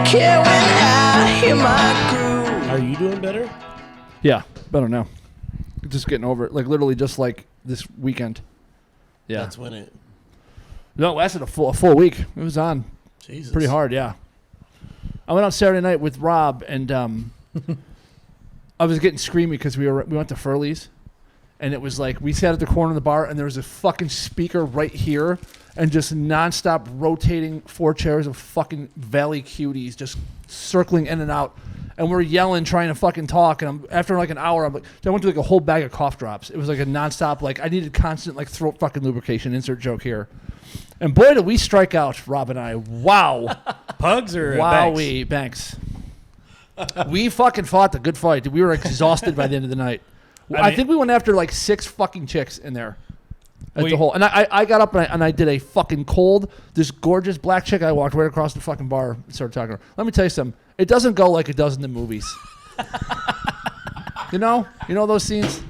care when I hear my groove. Are you doing better? Yeah, better now. Just getting over it. Like literally just like this weekend. Yeah. That's when it... No, it lasted a full week. It was on Jesus. pretty hard, yeah. I went out Saturday night with Rob, and I was getting screamy because we went to Furley's, and it was like we sat at the corner of the bar, and there was a fucking speaker right here, and just nonstop rotating 4 chairs of fucking Valley Cuties just circling in and out. And we're yelling, trying to fucking talk. And after like an hour, I went to like a whole bag of cough drops. It was like a nonstop, like I needed constant like throat fucking lubrication. Insert joke here. And boy, did we strike out, Rob and I. Wow. Pugs or Wowee, Banks. We fucking fought the good fight. We were exhausted by the end of the night. I think we went after like 6 fucking chicks in there. At the whole, and I got up and I did a fucking cold. This gorgeous black chick, I walked right across the fucking bar and started talking to her. Let me tell you something. It doesn't go like it does in the movies. You know those scenes,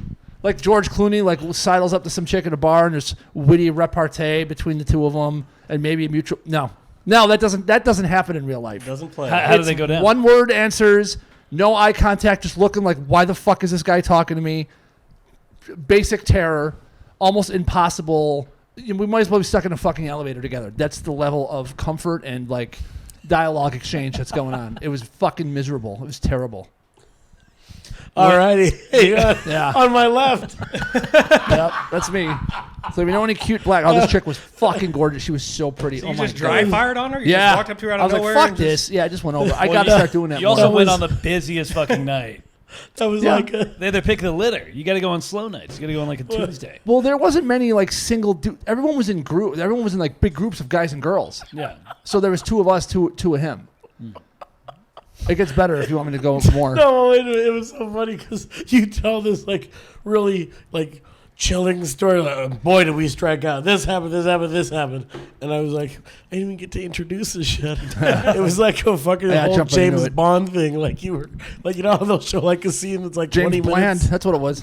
like George Clooney like sidles up to some chick at a bar and there's witty repartee between the two of them and maybe a mutual. No, that doesn't happen in real life. It doesn't play. How do they go down? One word answers, no eye contact, just looking like, why the fuck is this guy talking to me? Basic terror. Almost impossible. We might as well be stuck in a fucking elevator together. That's the level of comfort and like dialogue exchange that's going on. It was fucking miserable. It was terrible. Alrighty. Yeah. On my left. Yep, that's me. So if you know any cute black, this chick was fucking gorgeous. She was so pretty. So oh you my just dry God. fired on her? You Yeah. just walked up to her out I of was nowhere? like, fuck this. Yeah, I just went over. I got to start doing that You more. also went on the busiest fucking night. That was Yeah. like... They had to pick the litter. You got to go on slow nights. You got to go on like a Tuesday. Well, there wasn't many like single dude. Everyone was in group. Everyone was in like big groups of guys and girls. Yeah. So there was 2 of us, two of him. It gets better if you want me to go more. No, it was so funny because you tell this like really like chilling story. Like, oh, boy, did we strike out! This happened, this happened, this happened, and I was like, I didn't even get to introduce this shit. It was like a fucking whole jumped right into James it. Bond thing. Like you were like, you know how they'll show like a scene that's like James 20 Bland. minutes. That's what it was.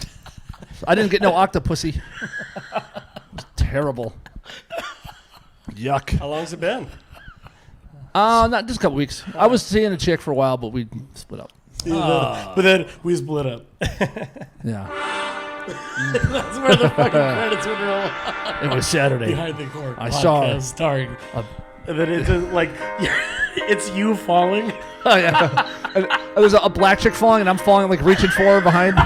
I didn't get no octopussy. It was terrible. Yuck. How long's it been? Not just a couple weeks. I was seeing a chick for a while, but we split up. But then we split up. Yeah. That's where the fucking credits would roll. It was Saturday. Behind the Cork. I saw it. Starring. And then it's like it's you falling. Oh, yeah. And there's a black chick falling, and I'm falling, like reaching for her behind.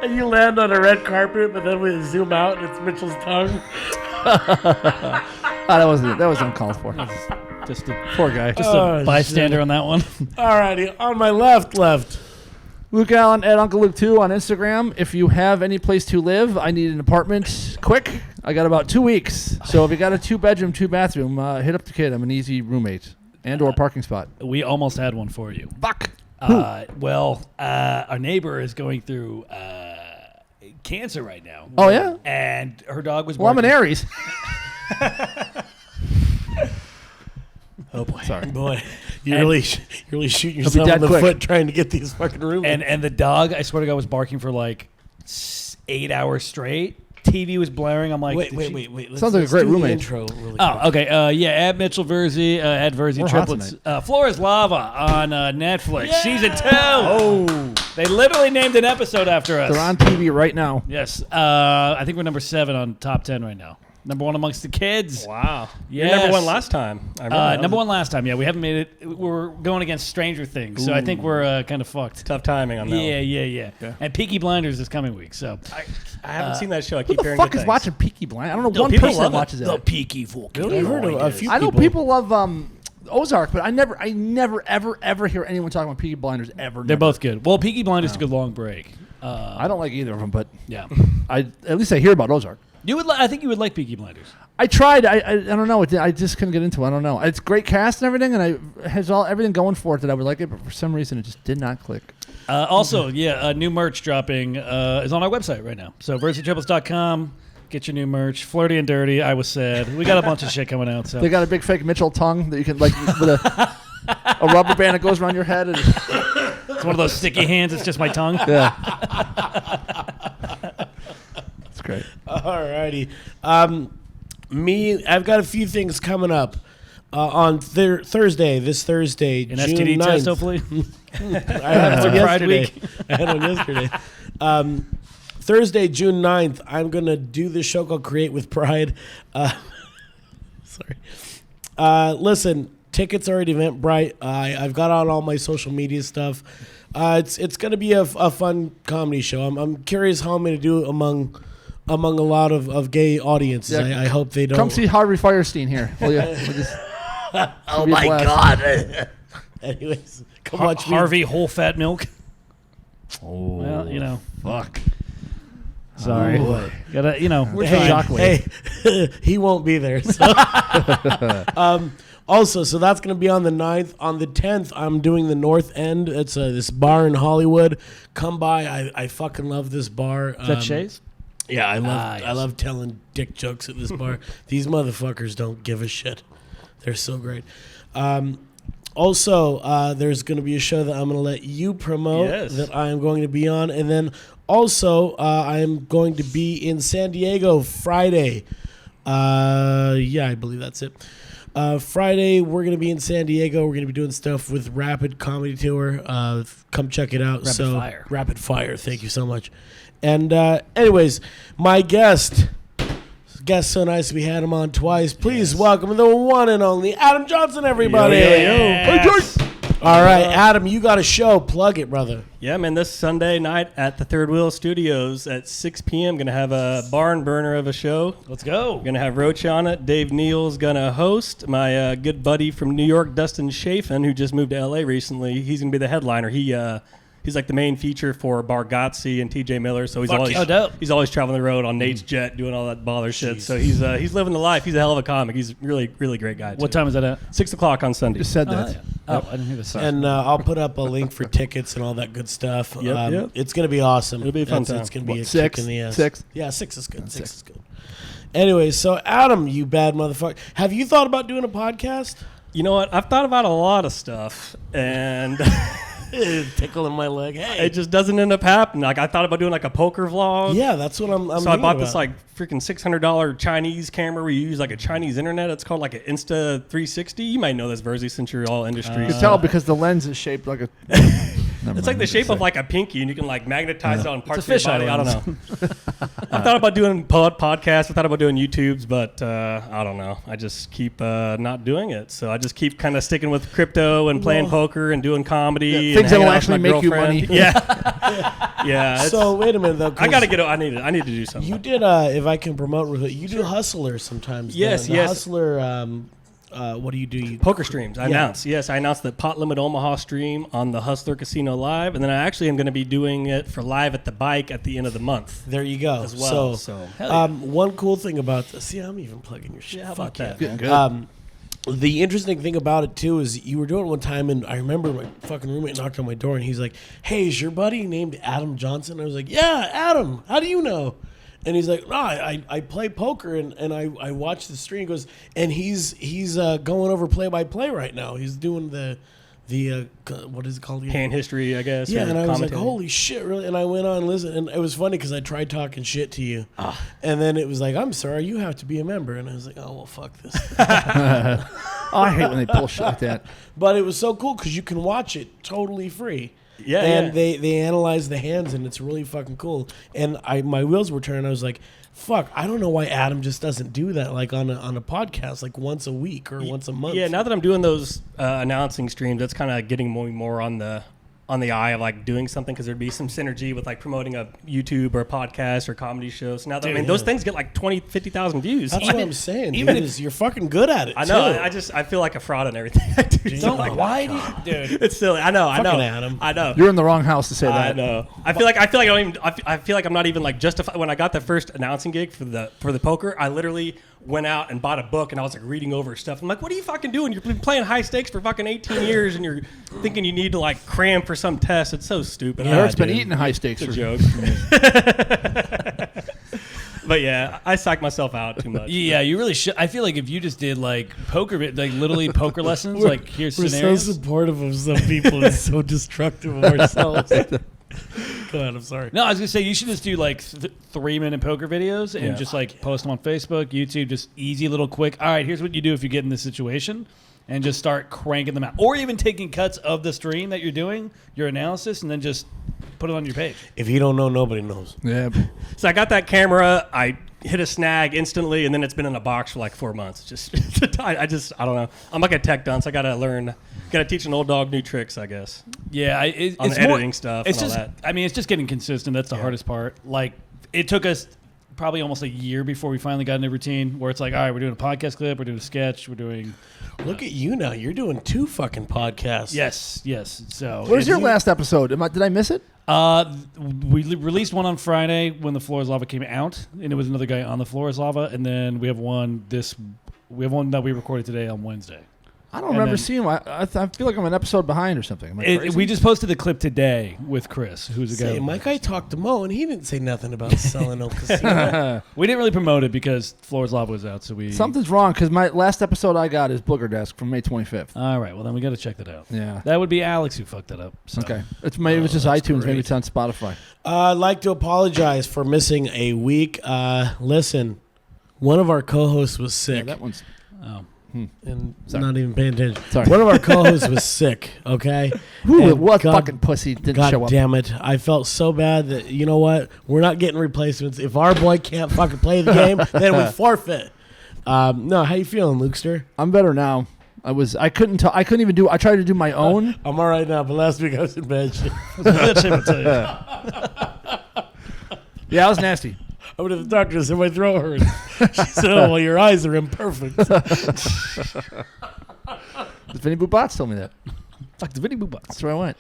And you land on a red carpet, but then we zoom out and it's Mitchell's tongue. That was uncalled for. Just a Poor guy. Just a bystander on that one. Alrighty, on my left. Luke Allen at Uncle Luke 2 on Instagram. If you have any place to live, I need an apartment quick. I got about 2 weeks. So if you got a 2-bedroom, 2-bathroom, hit up the kid. I'm an easy roommate and or parking spot. We almost had one for you. Fuck. Our neighbor is going through cancer right now. Oh, yeah? And her dog was Well, I'm an barking. Aries. Oh boy, Sorry. boy, you're really shooting He'll be yourself in dead the quick. foot trying to get these fucking roommates. And the dog, I swear to God, was barking for like 8 hours straight. TV was blaring. I'm like, wait. Sounds like a great do the roommate. intro really quick. Oh, okay. Yeah, at Mitchell Virzi, at Virzi We're hot Triplets. Floor is Lava on Netflix. Season 2. Oh. They literally named an episode after us. They're on TV right now. Yes. I think we're number 7 on top 10 right now. Number 1 amongst the kids. Wow. Yes. You're number 1 last time. I remember Number 1 last time. Yeah, we haven't made it. We're going against Stranger Things, so I think we're kind of fucked. Tough timing on that one. Yeah. And Peaky Blinders is coming week, so. I haven't seen that show. I Who keep the hearing fuck good is things. watching Peaky Blinders? I don't know No, one people person that love it. watches The that. Peaky fucking Really? I've heard of a few I know people love Ozark, but I never, ever hear anyone talking about Peaky Blinders ever. They're both good. Well, Peaky Blinders took a long break. I don't like either of them, but Yeah. at least I hear about Ozark. I think you would like Peaky Blinders. I tried. I don't know. I just couldn't get into it. I don't know. It's great cast and everything, and it has everything going for it that I would like it, but for some reason it just did not click. Also, new merch dropping is on our website right now. So, VirziTriplets.com. Get your new merch. Flirty and dirty. I was sad. We got a bunch of shit coming out. So They got a big fake Mitchell tongue that you can with a rubber band that goes around your head. And, it's one of those sticky hands. It's just my tongue. yeah, it's great. Alrighty. I've got a few things coming up. On Thursday, this Thursday, An June STD 9th. test, hopefully. I had one Pride yesterday. week. I had one yesterday. Thursday, June 9th, I'm going to do this show called Create with Pride. Sorry. Listen, tickets are at Eventbrite. I've got out all my social media stuff. It's going to be a fun comedy show. I'm curious how I'm going to do it among a lot of gay audiences. Yeah. I hope they don't. Come see Harvey Firestein here. Will you? Oh be a my blast. God. Anyways, come watch me. Harvey whole fat milk. Oh, well, you know. Fuck. Sorry. Gotta, you know, we're Hey, trying. hey, he won't be there. So. Also, so that's going to be on the 9th. On the 10th, I'm doing the North End. It's this bar in Hollywood. Come by. I fucking love this bar. Is that Shay's? Yeah, I yes. love telling dick jokes at this bar. These motherfuckers don't give a shit. They're so great. Also, there's going to be a show that I'm going to let you promote that I am going to be on. And then also, I am going to be in San Diego Friday. Yeah, I believe that's it. Friday, we're going to be in San Diego. We're going to be doing stuff with Rapid Comedy Tour. Come check it out. Rapid Fire. Thank you so much. And anyways, my guest so nice we had him on twice. Please welcome the one and only Adam Johnson, everybody. Yes. All right, Adam, you got a show. Plug it, brother. Yeah, man, this Sunday night at the Third Wheel Studios at 6 p.m. Going to have a barn burner of a show. Let's go. Going to have Rocha on it. Dave Neal's going to host. My good buddy from New York, Dustin Chafin, who just moved to L.A. recently, he's going to be the headliner. He's like the main feature for Bargatze and TJ Miller, so he's always traveling the road on Nate's jet doing all that baller shit. So he's living the life. He's a hell of a comic. He's really, really great guy. What time is that at? 6 o'clock on Sunday. Just said that. I didn't hear this. And I'll put up a link for tickets and all that good stuff. Yep. It's going to be awesome. It'll be a fun time. It's going to be a Six? kick in the ass. 6? Yeah, 6 is good. 6 is good. Anyway, so Adam, you bad motherfucker. Have you thought about doing a podcast? You know what? I've thought about a lot of stuff, and Tickling my leg. Hey. it just doesn't end up happening. Like I thought about doing like a poker vlog. Yeah, that's what I'm So I bought this about. like freaking $600 Chinese camera where you use like a Chinese internet. It's called like an Insta 360. You might know this, Virzi, since you're all industry. You can tell because the lens is shaped like a. It's like the shape of like a pinky, and you can like magnetize it on parts of It's your a body. fisheye I don't know. I thought about doing podcasts. I thought about doing YouTubes, but I don't know. I just keep not doing it. So I just keep kind of sticking with crypto and playing poker and doing comedy. Yeah, and things that'll hanging out with actually my make you girlfriend. money. Yeah. So wait a minute though. 'cause I gotta get. I need to do something. You did. If I can promote, real quick, you do Hustler sometimes. Yes, the yes. Hustler. What do you do? You Poker streams. I announced the Pot Limit Omaha stream on the Hustler Casino Live, and then I actually am going to be doing it for Live at the Bike at the end of the month There you go. as well. So One cool thing about this. See, I'm even plugging your shit. Yeah, how Fuck about yeah. that? The interesting thing about it too is you were doing it one time, and I remember my fucking roommate knocked on my door, and he's like, "Hey, is your buddy named Adam Johnson?" I was like, "Yeah, Adam. How do you know?" And he's like, "No, I play poker and I watch the stream." He goes, and he's going over play by play right now. He's doing the what is it called? again? hand history, I guess. Yeah, or and I was like, commentary. "Holy shit, really?" And I went on and listened, and it was funny because I tried talking shit to you, and then it was like, "I'm sorry, you have to be a member," and I was like, "Oh well, fuck this." I hate when they pull shit like that. But it was so cool because you can watch it totally free. Yeah, and yeah. they analyze the hands, and it's really fucking cool. And my wheels were turning. I was like, "Fuck, I don't know why Adam just doesn't do that like on a podcast like once a week or once a month." Yeah, now that I'm doing those announcing streams, that's kind of getting more on the eye of like doing something because there'd be some synergy with like promoting a YouTube or a podcast or comedy show. So now that those things get like 20, 50,000 views. That's what I'm saying. Even if you're fucking good at it, I know. too. I feel like a fraud in everything I do. Don't why do you, dude? It's silly. I know. Fucking Adam. I know. You're in the wrong house to say I that. know. I feel like I'm not even like justified. When I got the first announcing gig for the poker, I literally went out and bought a book and I was like reading over stuff. I'm like, what are you fucking doing? You've been playing high stakes for fucking 18 years and you're thinking you need to like cram for some test. It's so stupid. Eric's been eating high stakes. It's a joke. But yeah, I psych myself out too much. Yeah, you really should. I feel like if you just did like poker, like literally poker lessons, like here's We're scenarios. so supportive of some people and so destructive of ourselves. Go ahead. I'm sorry. No, I was gonna say you should just do like 3-minute poker videos and just like post them on Facebook, YouTube, just easy little quick. All right, here's what you do if you get in this situation, and just start cranking them out, or even taking cuts of the stream that you're doing, your analysis, and then just put it on your page. If you don't know, nobody knows. Yeah. So I got that camera. I hit a snag instantly, and then it's been in a box for like 4 months. Just I don't know. I'm like a tech dunce. I gotta learn. Gotta teach an old dog new tricks, I guess. Yeah, On it's the editing stuff It's and just, all that. I mean, it's just getting consistent. That's the hardest part. Like, it took us probably almost a year before we finally got in a routine where it's like, all right, we're doing a podcast clip, we're doing a sketch, we're doing. Look at you now. You're doing 2 fucking podcasts. Yes. So Where's your last episode? Did I miss it? we released one on Friday when The Floor is Lava came out, and it was another guy on The Floor is Lava, and then we have one that we recorded today on Wednesday. I don't remember seeing one. I feel like I'm an episode behind or something. Am I crazy? We just posted the clip today with Chris, who's a guy. Say, my guy talked to Mo, and he didn't say nothing about selling El Casino. We didn't really promote it because Floor is Lava was out, so we. Something's wrong because my last episode I got is Booger Desk from May 25th. All right, well then we got to check that out. Yeah. That would be Alex who fucked that up. So. Okay. Maybe it was just that's iTunes. great. Maybe it's on Spotify. I'd like to apologize for missing a week. Listen, one of our co-hosts was sick. Yeah, that one's. Oh. And Sorry. not even paying attention. Sorry. One of our co-hosts was sick, okay? Who? And What God- fucking pussy didn't God show up? damn it. I felt so bad that, you know what? We're not getting replacements. If our boy can't fucking play the game, then we forfeit. No, how you feeling, Lukester? I'm better now. I couldn't even do. I tried to do my own. I'm all right now, but last week I was in bad shape. Yeah, I was nasty. I went to the doctor and said my throat hurt. She said, oh, well, your eyes are imperfect. Vinny Boobots told me that. Fuck the Vinny Boobots. That's where I went.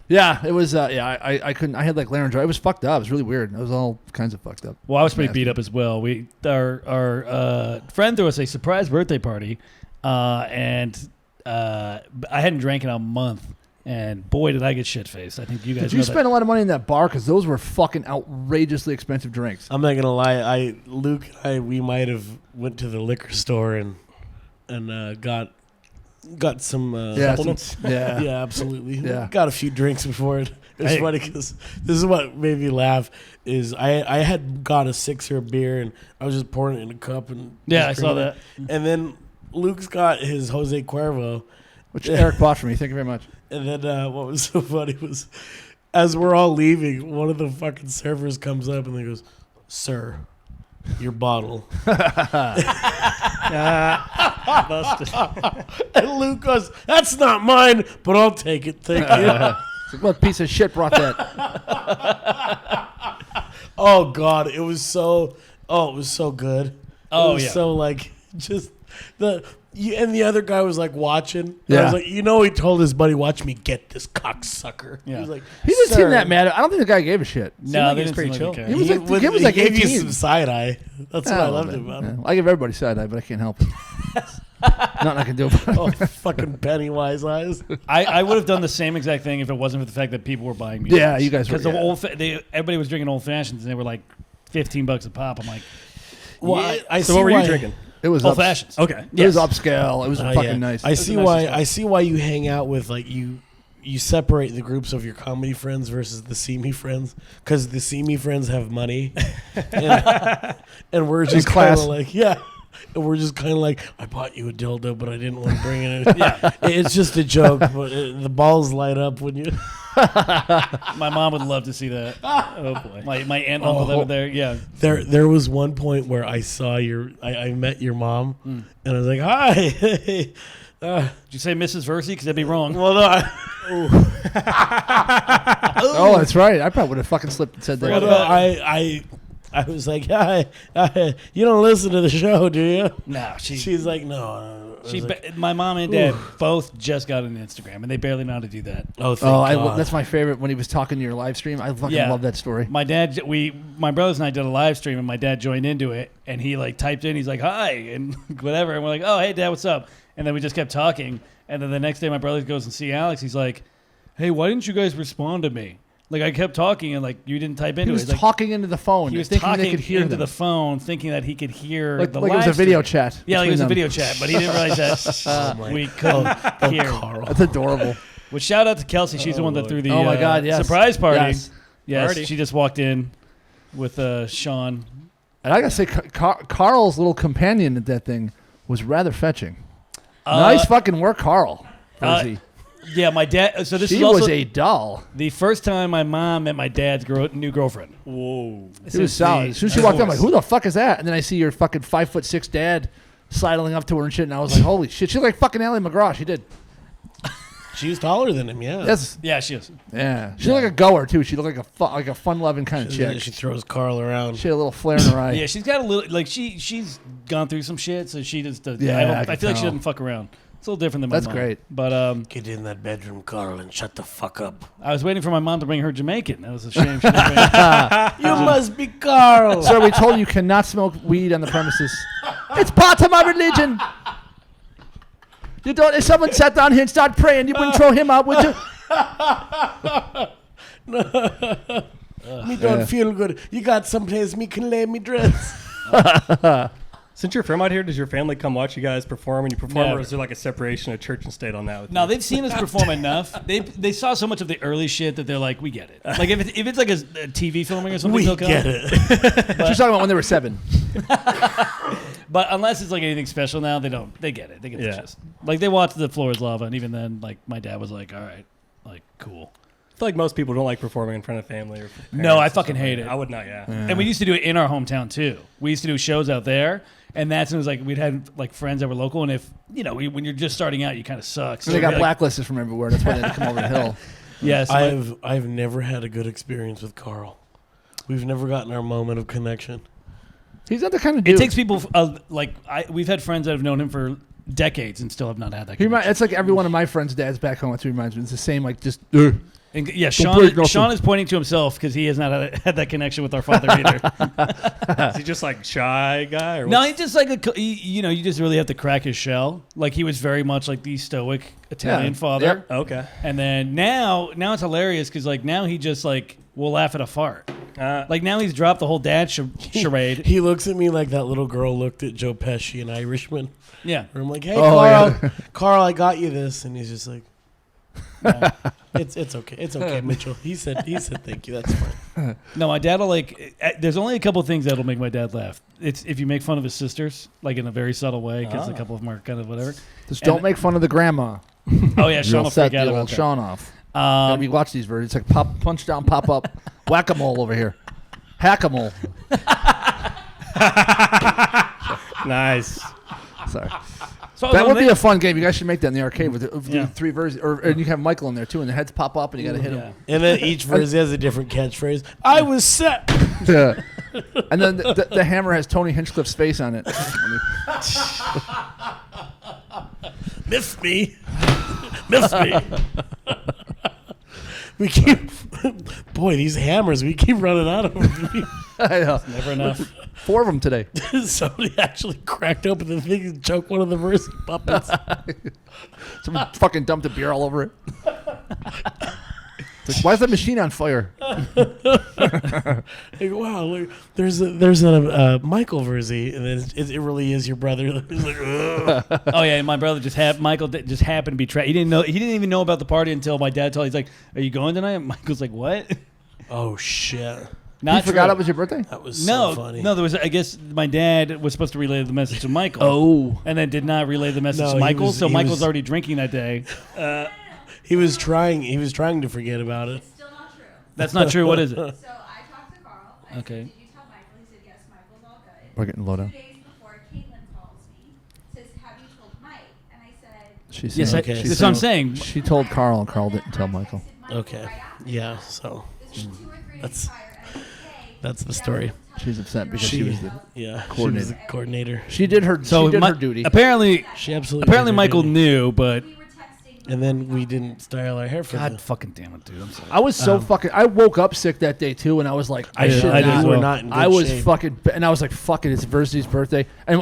Yeah, it was. I couldn't. I had like laryngitis. It was fucked up. It was really weird. It was all kinds of fucked up. Well, I was pretty Nasty. beat up as well. Our friend threw us a surprise birthday party, and I hadn't drank in a month, and boy, did I get shit faced. I think you guys. Did you know spend a lot of money in that bar? Because those were fucking outrageously expensive drinks. I'm not going to lie. Luke and I, we might have went to the liquor store and got some supplements. Yeah. Yeah, absolutely. Yeah. Got a few drinks before it. It's funny because this is what made me laugh. Is I had got a 6-year beer and I was just pouring it in a cup and Yeah, I just saw drinking that. it. And then Luke's got his Jose Cuervo, Which Eric bought for me. Thank you very much. and then what was so funny was as we're all leaving, one of the fucking servers comes up and he goes, "Sir, your bottle." And Luke goes, "That's not mine, but I'll take it. Thank you." It's like, what piece of shit brought that? Oh God, it was so good. Oh, it was yeah. so like just and the other guy was like watching. And I Yeah. was like, he told his buddy, "Watch me get this cocksucker." Yeah. He was like, He didn't "Sir." seem that mad. I don't think the guy gave a shit. No, like they he was didn't pretty seem chill. like He was like- the kid was he like gave you 18. some side eye. That's what I loved about him. I give everybody side eye, but I can't help it. Nothing I can do about it. Oh, fucking Pennywise eyes. I would have done the same exact thing if it wasn't for the fact that people were buying me. Yeah, you guys were. Because Yeah. everybody was drinking old fashions and they were like $15 a pop. I'm like, Well, Yeah. I So see what were why- you drinking? It was old fashions. Okay. It was upscale. It was fucking yeah. nice. I see the why. nicest I see why you hang out with like you separate the groups of your comedy friends versus the see me friends because the see me friends have money, and we're just kind class. of like and we're just kind of like, I bought you a dildo, but I didn't want to bring it in. Yeah, it's just a joke, but the balls light up when you. My mom would love to see that. Oh boy. My aunt and uncle that were there. Yeah. There was one point where I saw I met your mom, and I was like, "Hi." Hey. Did you say Mrs. Virzi? Because that'd be wrong. Well, no, Oh, that's right. I probably would have fucking slipped and said that. well, no, I was like, "Hi, you don't listen to the show, do you?" No, She's like, "No." I was like, my mom and dad both just got an Instagram, and they barely know how to do that. oh, thank God. That's my favorate when he was talking to your live stream. I fucking Yeah. love that story. My brothers and I did a live stream, and my dad joined into it, and he like typed in, he's like, "Hi," and whatever, and we're like, "Oh, hey, Dad, what's up?" And then we just kept talking, and then the next day, my brother goes and see Alex. He's like, "Hey, why didn't you guys respond to me?" Like I kept talking, and like you didn't type into He it. was He's like, talking into the phone. he was thinking talking they could hear into them. the phone, thinking that he could hear like the it was live a video stream. chat. Yeah, like it was a between video them. chat, but he didn't realize that we couldn't hear. Carl. That's adorable. Which shout out to Kelsey. She's the one that threw the Oh my God, yes. surprise party. Yes. Yes, Alrighty. she just walked in with Sean. And I gotta say, Carl's little companion at that thing was rather fetching. Nice fucking work, Carl. Virzi. Yeah, my dad. So this She is also was a doll. the first time my mom met my dad's new girlfriend. Whoa. It was solid. As soon as she walked in, I'm like, who the fuck is that? And then I see your fucking 5'6" dad sidling up to her and shit, and I was like, holy shit. She's like fucking Ally McGraw. She did. She was taller than him, yeah. That's Yeah, she is. yeah. She looked like a goer too. She looked like a fun-loving kind of chick. She throws Carl around. She had a little flare in her eye. Yeah, she's got a little like she's gone through some shit, so she just does. Yeah, I I feel like she can doesn't fuck around. It's a little different than my That's mom. great. But Get in that bedroom, Carl, and shut the fuck up. I was waiting for my mom to bring her Jamaican. That was a shame. She didn't bring it. You must be Carl. Sir, we told you cannot smoke weed on the premises. It's part of my religion. You don't. If someone sat down here and started praying, you wouldn't throw him out, would you? Me don't feel good. You got someplace me can lay me dress. Since you're from out here, does your family come watch you guys perform when you perform, Never. or is there like a separation of church and state on that? With No, you? they've seen us perform enough. They saw so much of the early shit that they're like, we get it. Like if it's like a TV filming or something, We they'll come. get it. She's talking about when they were 7. But unless it's like anything special now, they don't. They get it. They get the Yeah. gist. Like they watched The Floor Is Lava, and even then, like my dad was like, all right, like cool. I feel like most people don't like performing in front of family or No, I parents or fucking something. hate it. I would not, yeah. And we used to do it in our hometown too. We used to do shows out there, and that's when it was like we'd had like friends that were local, and if you know when you're just starting out, you kind of suck. So they got we'd be like, blacklisted from everywhere. That's why they had to come over the hill. Yeah, so I've never had a good experience with Carl. We've never gotten our moment of connection. He's not the kind of dude. it takes people we've had friends that have known him for decades and still have not had that. He connection. it's like every one of my friends' dads back home. That's what he reminds me. It's the same, like just. And, yeah, break nothing. Sean is pointing to himself because he has not had that connection with our father either. Is he just like shy guy? Or No, what's- he's just like you just really have to crack his shell. Like he was very much like the stoic Italian Yeah. father. Yep. Okay. And then now it's hilarious because like now he just like will laugh at a fart. Like now he's dropped the whole dad charade. He looks at me like that little girl looked at Joe Pesci in Irishman. Yeah. Where I'm like, hey, Oh, Carl, yeah. Carl, I got you this. And he's just like, it's okay. It's okay, Mitchell. He said thank you. That's fine. No, my dad will like. There's only a couple things that'll make my dad laugh. It's if you make fun of his sisters, like in a very subtle way, because a couple of them are kind of whatever. Just don't make fun of the grandma. Oh yeah, Sean You'll will set freak out the about old that. Sean off. We watch these versions. It's like punch down, pop up, whack-a-mole over here, hack-a-mole. Nice. Sorry. So That would be a fun game. You guys should make that in the arcade with Yeah. 3 versions, and you have Michael in there too, and the heads pop up, and you got to hit him. And then each verse has a different catchphrase. I was set. Yeah. And then the hammer has Tony Hinchcliffe's face on it. Miss me. Miss me. We keep, boy, these hammers, we keep running out of them. I know. never enough. 4 of them today. Somebody actually cracked open the thing and choked one of the Virzi puppets. Someone fucking dumped a beer all over it. It's like, why is that machine on fire? Like, wow, look, there's a Michael Virzi, and then it really is your brother. He's like, ugh. Oh yeah, and my brother Michael just happened to be He didn't even know about the party until my dad told. He's like, "Are you going tonight?" And Michael's like, "What?" Oh shit, You forgot it was your birthday? that was No, so funny. no. There was. I guess my dad was supposed to relay the message to Michael. Oh. And then did not relay the message No, to he Michael. was- So he Michael's was- already drinking that day. He was trying to forget about it. Still not true. That's not true. What is it? So I talked to Carl. I Okay. said, did you tell Michael? He said, yes, Michael's all good. We're getting low 2 down. days before, Caitlin calls me, says, have you told Mike? And I said, She Yes, said, Okay. that's what I'm saying. She told Carl, and Carl didn't tell Michael. Okay, yeah. So this was 2 or 3 That's- days prior. And I said, hey, that's the story. She's upset because she was the. Yeah, she Coordinator. was the coordinator. She did her. So she did Mi- her duty. Apparently, She absolutely. apparently did her Michael duty. knew, but we were texting. And then we didn't style our hair for God the. fucking damn it, dude. I'm sorry. I was so fucking. I woke up sick that day too, and I was like, I did- should I did not. as You were well. not in good I was shape. fucking, and I was like, "Fuck it, it's Virzi's birthday." And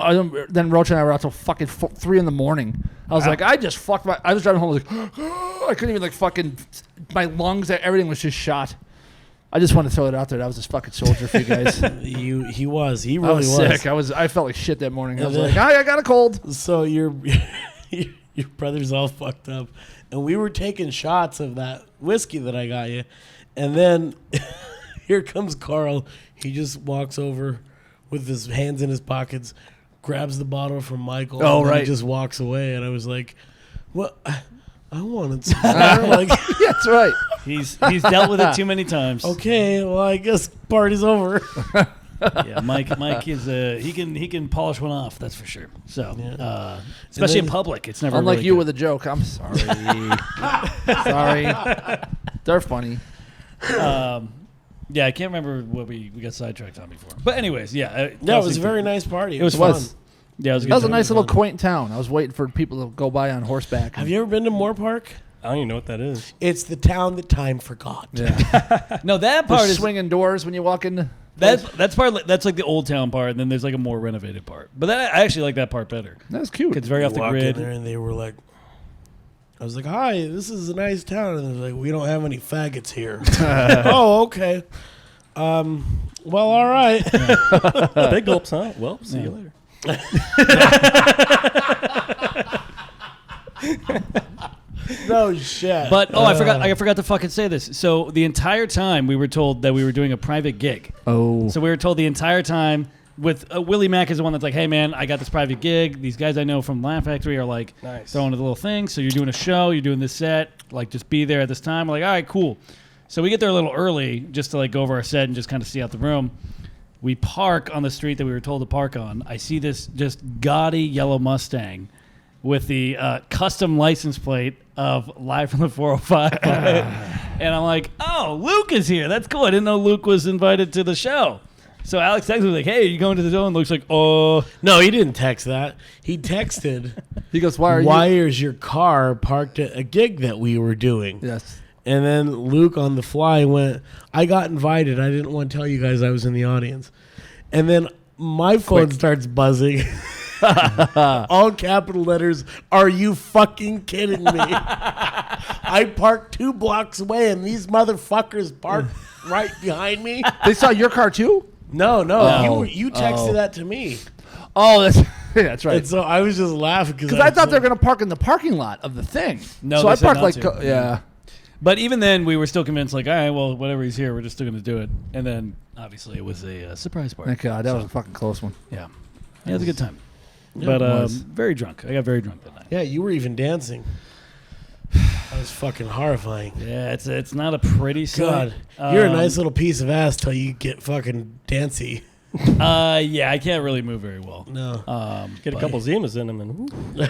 then Rocha and I were out till fucking 3 in the morning. I was like, I just fucked my. I was driving home. I was like, I couldn't even like fucking. My lungs, everything was just shot. I just want to throw it out there. That was this fucking soldier for you guys. He was. He I really was sick. I felt like shit that morning. I was And like, then- I got a cold. So your brother's all fucked up, and we were taking shots of that whiskey that I got you, and then here comes Carl. He just walks over with his hands in his pockets, grabs the bottle from Michael. Oh, and then right. He just walks away, and I was like, "What? I wanted some more." Like, Yeah, that's right. He's dealt with it too many times. okay, well, I guess party's over. Yeah, Mike is he can polish one off. That's for sure. So, Yeah. especially in then- public, it's never Unlike really you good. with a joke. I'm sorry. Sorry. They're funny. Yeah, I can't remember what we got sidetracked on before. But anyways, yeah, Yeah, it was a very nice party. It was fun. fun. Yeah, it was a That good was a time. nice little quaint town. I was waiting for people to go by on horseback. Have you ever been to Moore Park? I don't even know what that is. It's the town that time forgot. Yeah. No, that part There's is swinging doors when you walk in. that's like the old town part, and then there's like a more renovated part. But I actually like that part better. That's cute. It's very off the Walk in grid. there and they were like, I was like, "Hi, this is a nice town," and they're like, "We don't have any faggots here." Oh, okay. Well, all right. Big gulps, huh? Well, see you later. No shit. But I forgot to fucking say this. So the entire time we were told that we were doing a private gig. Oh. So we were told the entire time with Willie Mack is the one that's like, hey man, I got this private gig. These guys I know from Laugh Factory are like Nice. throwing a little thing. So you're doing a show, you're doing this set, like just be there at this time. We're like, all right, cool. So we get there a little early just to like go over our set and just kind of see out the room. We park on the street that we were told to park on. I see this just gaudy yellow Mustang with the custom license plate of Live from the 405. And I'm like, oh, Luke is here. That's cool. I didn't know Luke was invited to the show. So Alex texted me like, hey, you going to the show? And Luke's like, oh. no, he didn't text that. He texted, He goes, why are "Why you? is your car parked at a gig that we were doing?" Yes. And then Luke on the fly went, "I got invited. I didn't want to tell you guys I was in the audience." And then my phone starts buzzing. All capital letters. "Are you fucking kidding me?" I parked 2 blocks away and these motherfuckers parked right behind me. They saw your car too? No, Oh. you texted that to me. Oh, that's that's right. And so I was just laughing Because I thought they were going to park in the parking lot of the thing. No, so they I said parked not like, to. yeah. But even then, we were still convinced, like, all right, well, whatever he's here, we're just still going to do it. And then, obviously, it was a surprise party. Thank God. That was a fucking close one. Yeah. Yeah, it was a good time. Yeah, But it was. very drunk. I got very drunk that night. Yeah, you were even dancing. That was fucking horrifying. Yeah, it's not a pretty God, sight. you're a nice little piece of ass till you get fucking dancy. Yeah, I can't really move very well. No. Get a But- couple Zimas in them and woo.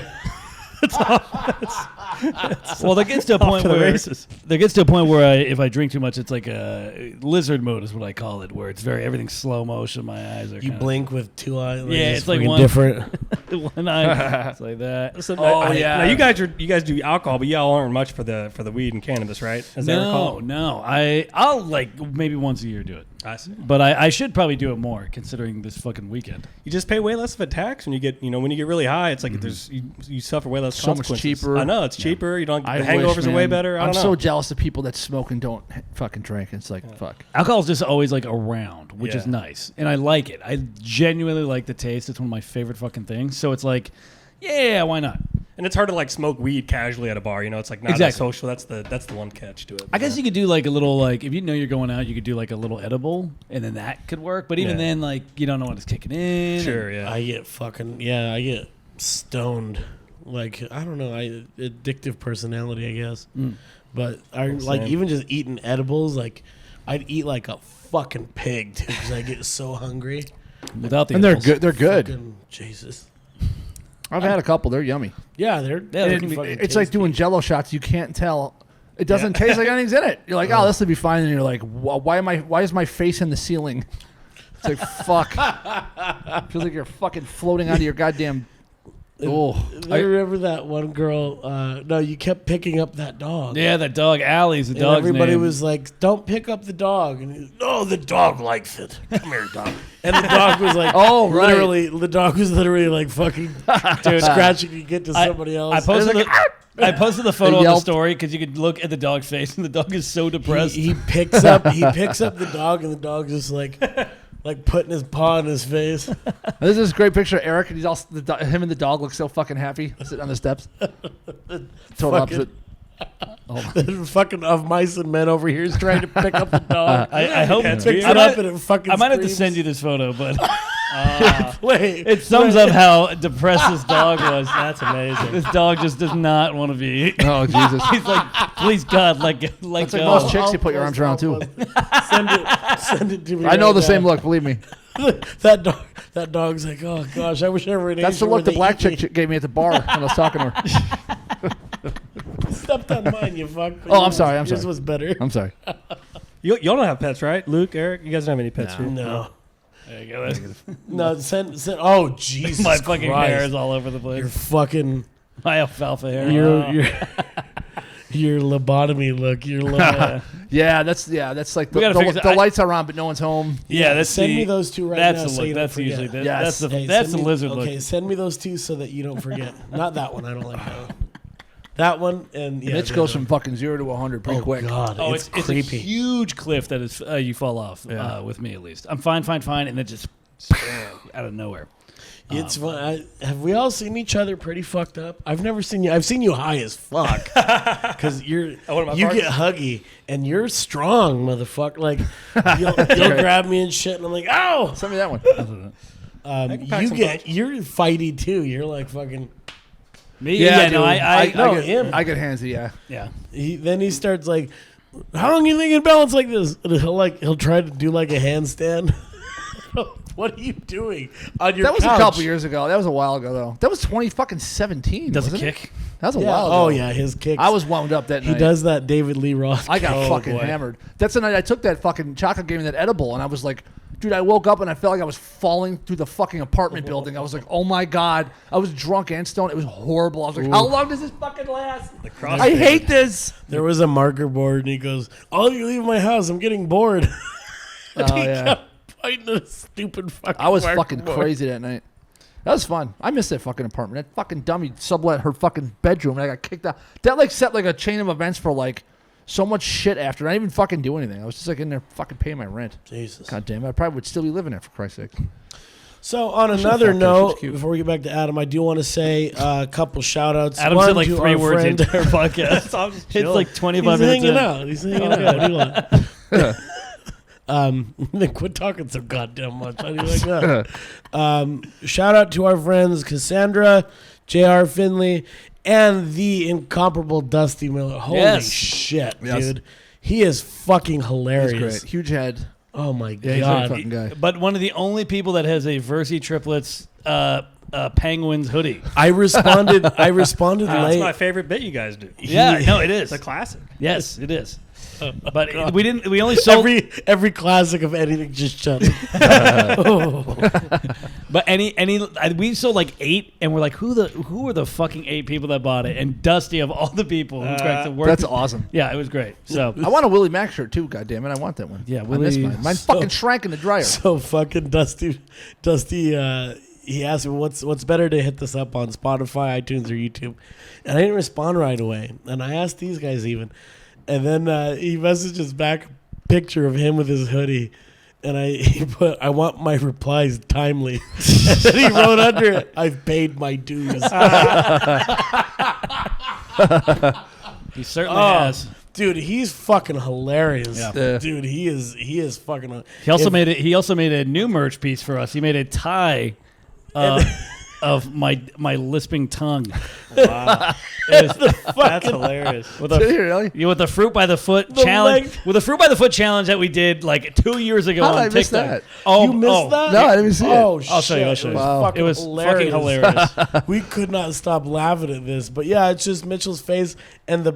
Well, there gets to a point to the where races. if I drink too much, it's like a lizard mode is what I call it, where it's everything's slow motion. My eyes are You kinda- blink with 2 eyes. Yeah, it's like one- different. one eye. It's like that. So, yeah. Now you guys do alcohol, but y'all aren't much for the weed and cannabis, right? As I recall. No. I'll like maybe once a year do it. I see. But I should probably do it more considering this fucking weekend. You just pay way less of a tax when you get when you get really high. It's like there's you suffer way less So much consequences. cheaper. I know it's cheaper. You don't. The I hangovers wish, are way man. better. I I'm don't so know. jealous of people that smoke and don't fucking drink. It's like, fuck. Alcohol's just always like around, which is Yeah. nice. And I like it. I genuinely like the taste. It's one of my favorite fucking things. So it's like, yeah, why not? And it's hard to like smoke weed casually at a bar. It's like not Exactly. that social. That's the one catch to it. I guess you could do like a little like if you know you're going out, you could do like a little edible, and then that could work. But even Yeah. then, like you don't know when it's kicking in. Sure. Yeah. I get stoned. Like, I don't know, addictive personality, I guess. But I like Same. even just eating edibles, like I'd eat like a fucking pig too because I get so hungry. Without the And they're edibles. good. They're good. Fucking Jesus. I've had a couple. They're yummy. Yeah, they're And fucking it's like tasty. doing Jello shots. You can't tell. It doesn't taste like anything's in it. You're like, oh, this will be fine. And you're like, why is my face in the ceiling? It's like, fuck. Feels like you're fucking floating out of your goddamn. Oh, I remember that one girl. No, you kept picking up that dog. Yeah, that dog. Allie's the And dog's everybody name. was like, "Don't pick up the dog." And he's, "No, the dog likes it. Come here, dog." And the dog was like, Oh, right. literally, the dog was literally like fucking scratching to get to somebody else. I posted I posted the photo They on the yelped. story because you could look at the dog's face, and the dog is so depressed. he picks up the dog, and the dog just like putting his paw in his face. this is a great picture of Eric, and he's also him and the dog look so fucking happy sitting on the steps. Total Fucking- opposite. Oh The fucking of mice and men over here is trying to pick up the dog. I hope Picks I it might- up and it fucking I might have to screams. send you this photo, but Wait, it sums up how depressed this dog was. That's amazing. This dog just does not want to be. Oh Jesus! He's like, please God, let That's go. like most chicks you put your arms around too. Send it to me. I know right the now. same look. Believe me. That dog's like, oh gosh, I wish I were an That's the Asian look the where black they eat chick gave me at the bar when I was talking to her. me. Stepped on mine, you fuck. Oh, I'm sorry, I'm Yours sorry. was better. I'm sorry. Y'all don't have pets, right? Luke, Eric, you guys don't have any pets, right? No. There you go. No, send. Oh, Jesus My fucking Christ. hair is all over the Your place. fucking. My alfalfa hair. Your lobotomy look. Your lobotomy. Yeah, that's like We gotta fix it. the lights are on, but no one's home. Yeah, that's send the- me those two right That's now. the so look. you don't That's forget. usually the, Yes. that's the Hey, that's send the me- lizard Okay, look. send me those two so that you don't forget. Not that one. I don't like that one. That one and yeah, Mitch the goes other from fucking 0 to 100 pretty one. quick. Oh God, Oh, it's it's a creepy. huge cliff that is you fall off Yeah. with me at least. I'm fine, and then just out of nowhere. It's fun. Have we all seen each other pretty fucked up? I've never seen you. I've seen you high as fuck because you what am I, get Parks? huggy and you're strong, motherfucker. Like you'll grab me and shit, and I'm like, ow. Send me that one. can pack some You're fighty too. You're like fucking. Me? Yeah, no, dude. I No, get, him. I get handsy. Yeah. yeah. Then he starts like, how long you think you can balance like this? And he'll try to do like a handstand. What are you doing on your That was couch? a couple years ago. That was a while ago though. That was 2017. Does a wasn't it? kick. That was a Yeah. while ago. Oh yeah, his kicks. I was wound up that He night. does that David Lee Roth. I got kick. fucking boy. hammered. That's the night I took that fucking chocolate, gave me that edible, and I was like, dude, I woke up and I felt like I was falling through the fucking apartment building. I was like, oh my God. I was drunk and stoned. It was horrible. I was like, how long does this fucking last? I hate this. There was a marker board, and he goes, "I'll leave my house. I'm getting bored." Oh, yeah. Fighting a stupid fucking. I was marker fucking board. crazy that night. That was fun. I missed that fucking apartment. That fucking dummy sublet her fucking bedroom, and I got kicked out. That like set like a chain of events for like so much shit after. I didn't even fucking do anything. I was just like in there fucking paying my rent. Jesus. God damn it. I probably would still be living there for Christ's sake. So on should've another fucked her. She was note, cute. before we get back to Adam, I do want to say a couple shout outs. Adam said like 3 words the entire podcast. It's like 25 He's minutes hanging in. out. He's hanging out. What do you want? Then quit talking so goddamn much. How do you like that? Shout out to our friends Cassandra, J.R. Finley, and the incomparable Dusty Miller. Holy Yes. shit, Yes. dude. He is fucking He's hilarious. great. Huge head. Oh my Yeah, he's a god. fucking guy. But one of the only people that has a Virzi triplets Penguins hoodie. I responded That's late. my favorite bit you guys do. Yeah, no, it is. It's a classic. Yes, it is. But we didn't. We only sold. Every classic of anything just shut. But we sold like 8, and we're like, who are the fucking 8 people that bought it? And Dusty of all the people who cracked the work. That's awesome. Yeah, it was great. So I want a Willie Mack shirt too, goddammit. I want that one. Yeah, I miss Willie- mine. Mine So- fucking shrank in the dryer. So fucking Dusty. He asked me what's better to hit this up on Spotify, iTunes, or YouTube, and I didn't respond right away. And I asked these guys even, and then he messages back a picture of him with his hoodie, and he put, "I want my replies timely," and then he wrote under it, "I've paid my dues." he certainly has. Dude, he's fucking hilarious. Yeah. Dude, he is fucking. He also if- He also made a new merch piece for us. He made a tie of my lisping tongue. Wow. That's hilarious. With Did a you really? with the fruit by the foot The challenge. leg- With the fruit by the foot challenge that we did like 2 years ago How did on I miss TikTok. that? Oh, You missed that? No, I didn't even see it. Oh, I'll show you, shit. I'll show you. It was Wow. fucking It was hilarious. fucking hilarious. We could not stop laughing at this, but yeah, it's just Mitchell's face and the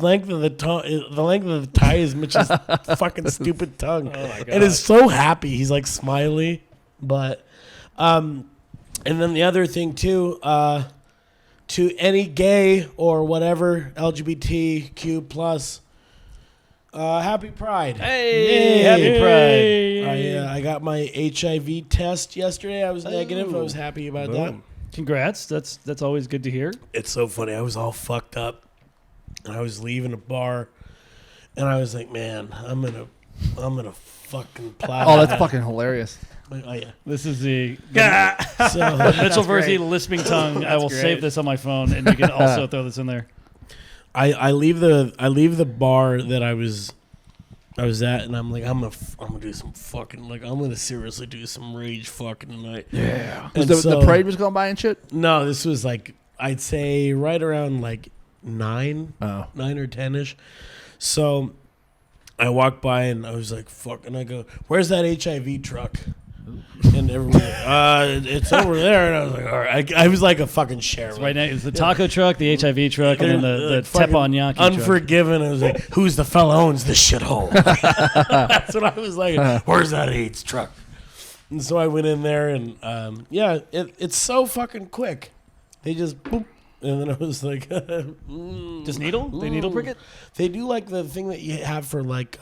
length of the tongue. The length of the tie is Mitchell's fucking stupid tongue, and is so happy. He's like smiley, but and then the other thing too, to any gay or whatever LGBTQ plus, happy Pride. Hey, happy Pride. I got my HIV test yesterday. I was negative. I was happy about that. Congrats. That's always good to hear. It's so funny. I was all fucked up, and I was leaving a bar, and I was like, "Man, I'm gonna fucking plow." Oh, that's fucking hilarious. Oh yeah. This is the So Mitchell great. Virzi lisping tongue. I will great. save this on my phone, and you can also throw this in there. I leave the bar that I was at, and I'm like, I'm gonna do some fucking, like, I'm gonna seriously do some rage fucking tonight. Yeah. And The parade was going by and shit? No, this was like, I'd say right around like 9 or 10ish. So I walked by and I was like, fuck, and I go, where's that HIV truck? And everyone, it's over there. And I was like, all right. I was like a fucking sheriff. Right now, it's the taco truck, the HIV truck, and then the teppanyaki truck. Unforgiven. I was like, who's the fella owns this shithole? That's what I was like. Where's that AIDS truck? And so I went in there, and it's so fucking quick. They just boop, and then I was like, just needle? They needle prick it? They do like the thing that you have for like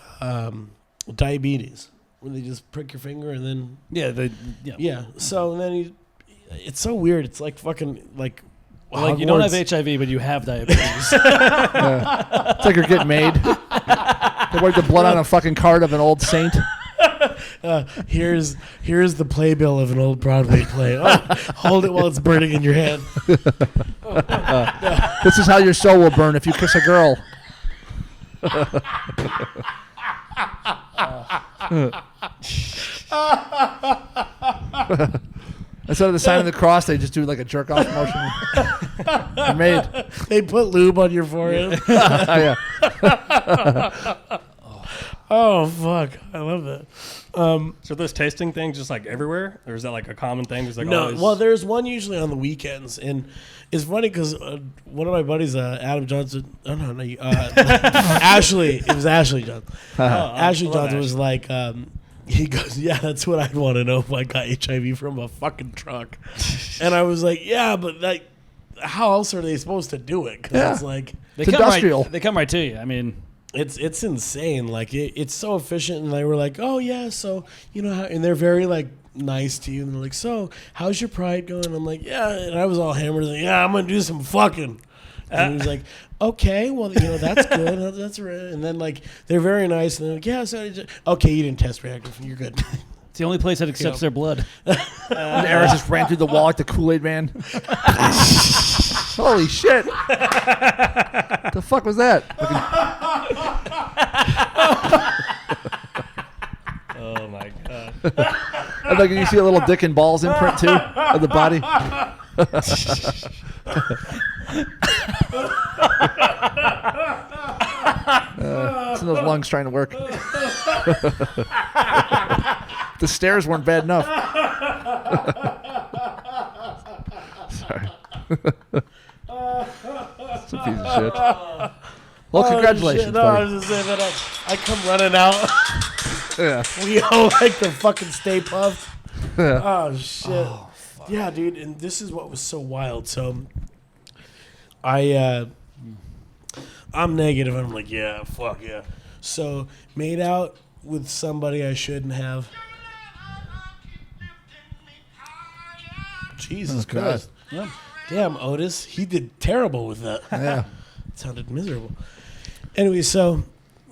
diabetes, where they just prick your finger and then yeah. So then it's so weird. It's like fucking like. Like you don't have HIV, but you have diabetes. It's like you're getting made. They wipe the blood on a fucking card of an old saint. Here's the playbill of an old Broadway play. Oh, hold it while it's burning in your hand. This is how your soul will burn if you kiss a girl. Instead of the sign of the cross, they just do like a jerk off motion. They're made. They put lube on your forehead. Yeah. Oh fuck! I love that. So those tasting things just like everywhere, or is that like a common thing? Just like No, always? well, there's one usually on the weekends, and it's funny because one of my buddies, Adam Johnson, Ashley, it was Ashley Johnson. Ashley Johnson was like, he goes, yeah, that's what I'd want to know if I got HIV from a fucking truck. And I was like, yeah, but like, how else are they supposed to do it? Because it's like They It's come industrial. Right, they come right to you. I mean, it's insane. Like it's so efficient, and they were like, oh yeah, so you know how, and they're very like nice to you, and they're like, so how's your pride going? I'm like, yeah, and I was all hammered, like, yeah, I'm gonna do some fucking. And he was like, okay, well, you know, that's good, that's right. And then like they're very nice, and they're like, yeah, so okay, you didn't test reactive, you're good. it's the only place that accepts their blood. And Aaron just ran through the wall like the Kool-Aid man. Holy shit. The fuck was that? Oh my god! And like you see a little dick and balls imprint too of the body. It's in those lungs trying to work. The stairs weren't bad enough. Sorry. It's a piece of shit. Well, congratulations, Shit. No, I buddy. was just saying that I come running out. Yeah. We all like the fucking Stay Puft. Yeah. Oh shit. Yeah, dude, and this is what was so wild. So I'm negative, and I'm like, yeah, fuck yeah. So made out with somebody I shouldn't have. Jesus God. Christ. Yeah. Damn, Otis, he did terrible with that. Yeah. It sounded miserable. Anyway, so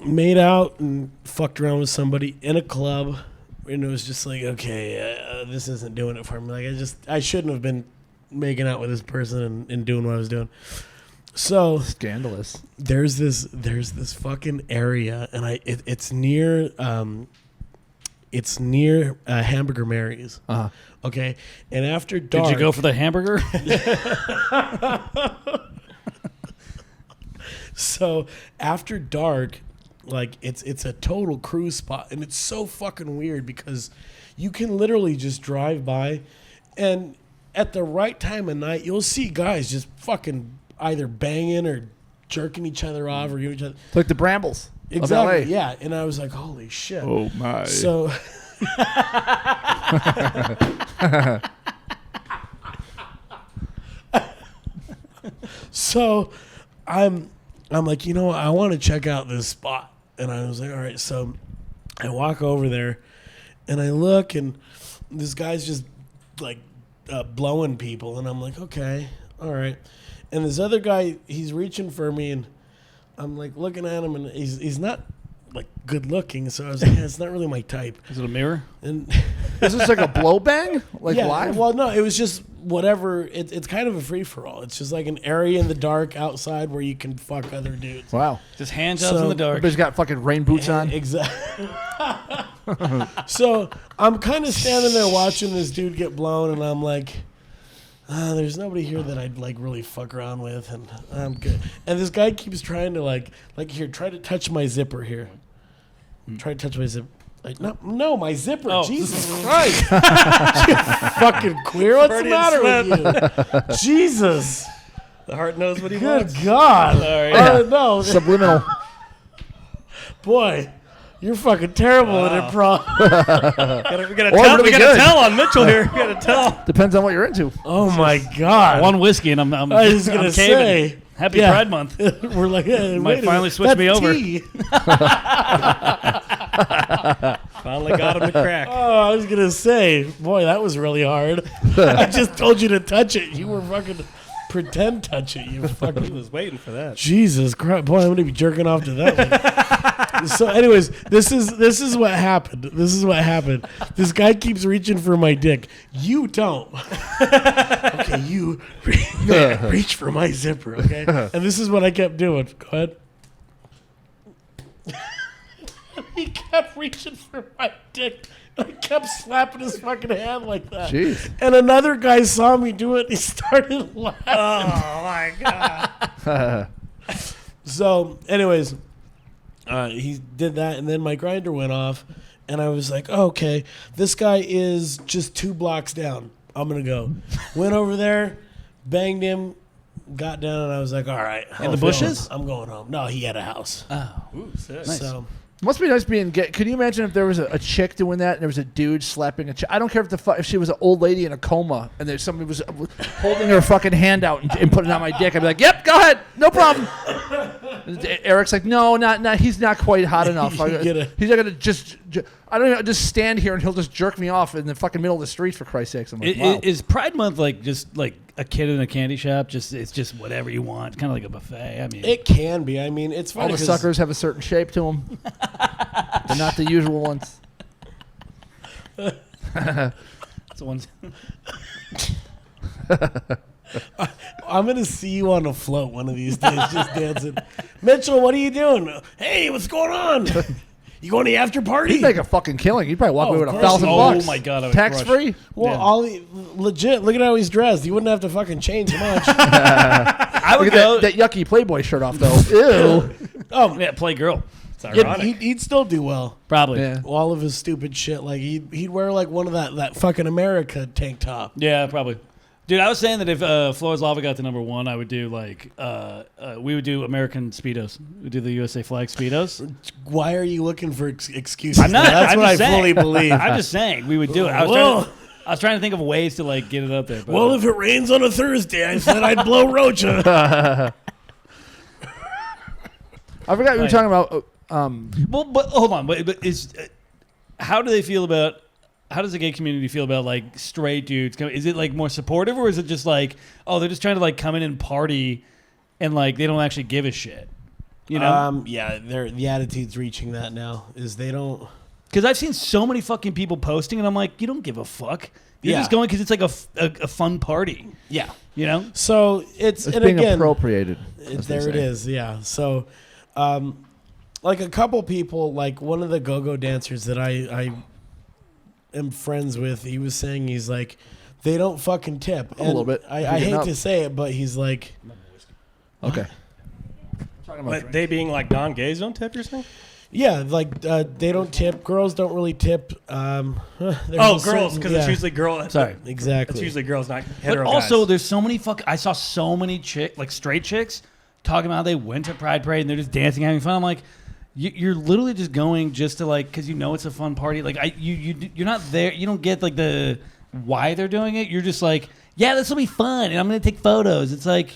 made out and fucked around with somebody in a club, and it was just like, okay, this isn't doing it for me. Like I shouldn't have been making out with this person and doing what I was doing. So Scandalous. there's this fucking area, and it's near Hamburger Mary's. Uh-huh. Okay, and after dark, Did you go for the hamburger? So after dark, like it's a total cruise spot, and it's so fucking weird because you can literally just drive by, and at the right time of night, you'll see guys just fucking either banging or jerking each other off or giving each other. It's like the Brambles. Exactly. Of LA. Yeah, and I was like, holy shit. Oh my. So. So I'm like, you know what? I want to check out this spot. And I was like, all right. So I walk over there and I look, and this guy's just like blowing people. And I'm like, okay, all right. And this other guy, he's reaching for me, and I'm like looking at him, and he's not like good looking. So I was like, yeah, it's not really my type. Is it a mirror? And Is this like a blow bang? Like yeah, live? well, no, it was just whatever. It's kind of a free for all. It's just like an area in the dark outside where you can fuck other dudes. Wow. Just hand jobs So- in the dark. Everybody's got fucking rain boots on. Exactly. So I'm kind of standing there watching this dude get blown, and I'm like, there's nobody here that I'd like really fuck around with, and I'm good. And this guy keeps trying to like here, try to touch my zipper here. Try to touch my zipper. Like, no, my zipper. Oh. Jesus Christ. You fucking queer. What's the matter with you? Jesus. The heart knows what he Good wants. God. Sorry. No. Subliminal. Boy, you're fucking terrible at improv. We gotta Or tell, really we gotta good. tell on Mitchell here. We gotta tell. Depends on what you're into. Oh, my God. One whiskey and I'm I was going I'm to caving. say. Happy Yeah. Pride Month. We're like, hey, Might wait a finally minute, switch that's me over. tea. Finally got him to crack. Oh, I was gonna say, boy, that was really hard. I just told you to touch it. You were fucking pretend touch it. You I fucking was waiting for that. Jesus Christ, boy, I'm gonna be jerking off to that one. So, anyways, this is what happened. This is what happened. This guy keeps reaching for my dick. You don't. Okay, you reach for my zipper. Okay, and this is what I kept doing. Go ahead. He kept reaching for my dick. I kept slapping his fucking hand like that. Jeez. And another guy saw me do it. He started laughing. Oh my god. So, anyways, he did that, and then my grinder went off, and I was like, oh, okay, this guy is just 2 blocks down. I'm gonna go. Went over there, banged him, got down, and I was like, all right. In the bushes? I'm going home. No, he had a house. Ooh, sick. Nice. So. Must be nice being gay. Could you imagine if there was a chick doing that and there was a dude slapping a chick? I don't care if she was an old lady in a coma and there's somebody was holding her fucking hand out and putting it on my dick. I'd be like, yep, go ahead. No problem. Eric's like, no, not. He's not quite hot enough. He's not going to just I don't know, just stand here and he'll just jerk me off in the fucking middle of the street for Christ's sakes. I'm like, wow. Is Pride Month like just like a kid in a candy shop? It's just whatever you want, kind of like a buffet. I mean, It can be. I mean, it's funny All the 'cause- suckers have a certain shape to them. They're not the usual ones. it's the ones. I'm gonna see you on a float one of these days, just dancing. Mitchell, what are you doing? Hey, what's going on? You going to the after party? He'd make a fucking killing. He'd probably walk Oh, away with of $1,000. course. Oh my god, I would Tax crush. free? Well, Yeah. legit. Look at how he's dressed. You wouldn't have to fucking change much. I would Look at go. that yucky Playboy shirt off, though. Ew. Oh, Yeah, play girl. It's yeah, ironic. he'd still do well. Probably. Yeah. All of his stupid shit. Like he'd wear like one of that fucking America tank top. Yeah, probably. Dude, I was saying that if Floor's Lava got to number 1, I would do like we would do American Speedos. We'd do the USA flag Speedos. Why are you looking for excuses? I'm not. That's I'm what I just saying. fully believe. I'm just saying we would do it. I was trying to think of ways to like get it up there. But, Well, if it rains on a Thursday, I said I'd blow Rocha. I forgot we were Right. talking about. well, but hold on. But is how do they feel about? How does the gay community feel about like straight dudes? Is it like more supportive, or is it just like, oh, they're just trying to like come in and party, and like they don't actually give a shit? You know? Yeah, the attitude's reaching that now. Is they don't. Because I've seen so many fucking people posting, and I'm like, you don't give a fuck. You're Yeah. just going because it's like a fun party. Yeah. You know? So it's It's and being again, appropriated. as they there it say. is. Yeah. So, like a couple people, like one of the go-go dancers that I am friends with, he was saying he's like, they don't fucking tip. A little bit. I If you're hate getting up. to say it, but he's like, Okay. But they being like non-gays don't tip, you're saying? yeah, like they don't tip. Girls don't really tip. Oh, There's a girls, certain- because yeah, it's usually girls. Sorry. exactly. It's usually girls, not But hetero also, guys. there's so many I saw so many straight chicks talking about how they went to Pride Parade and they're just dancing, having fun. I'm like, you're literally just going just to like, because you know it's a fun party. Like you're not there. You don't get like the why they're doing it. You're just like, yeah, this will be fun, and I'm gonna take photos. It's like,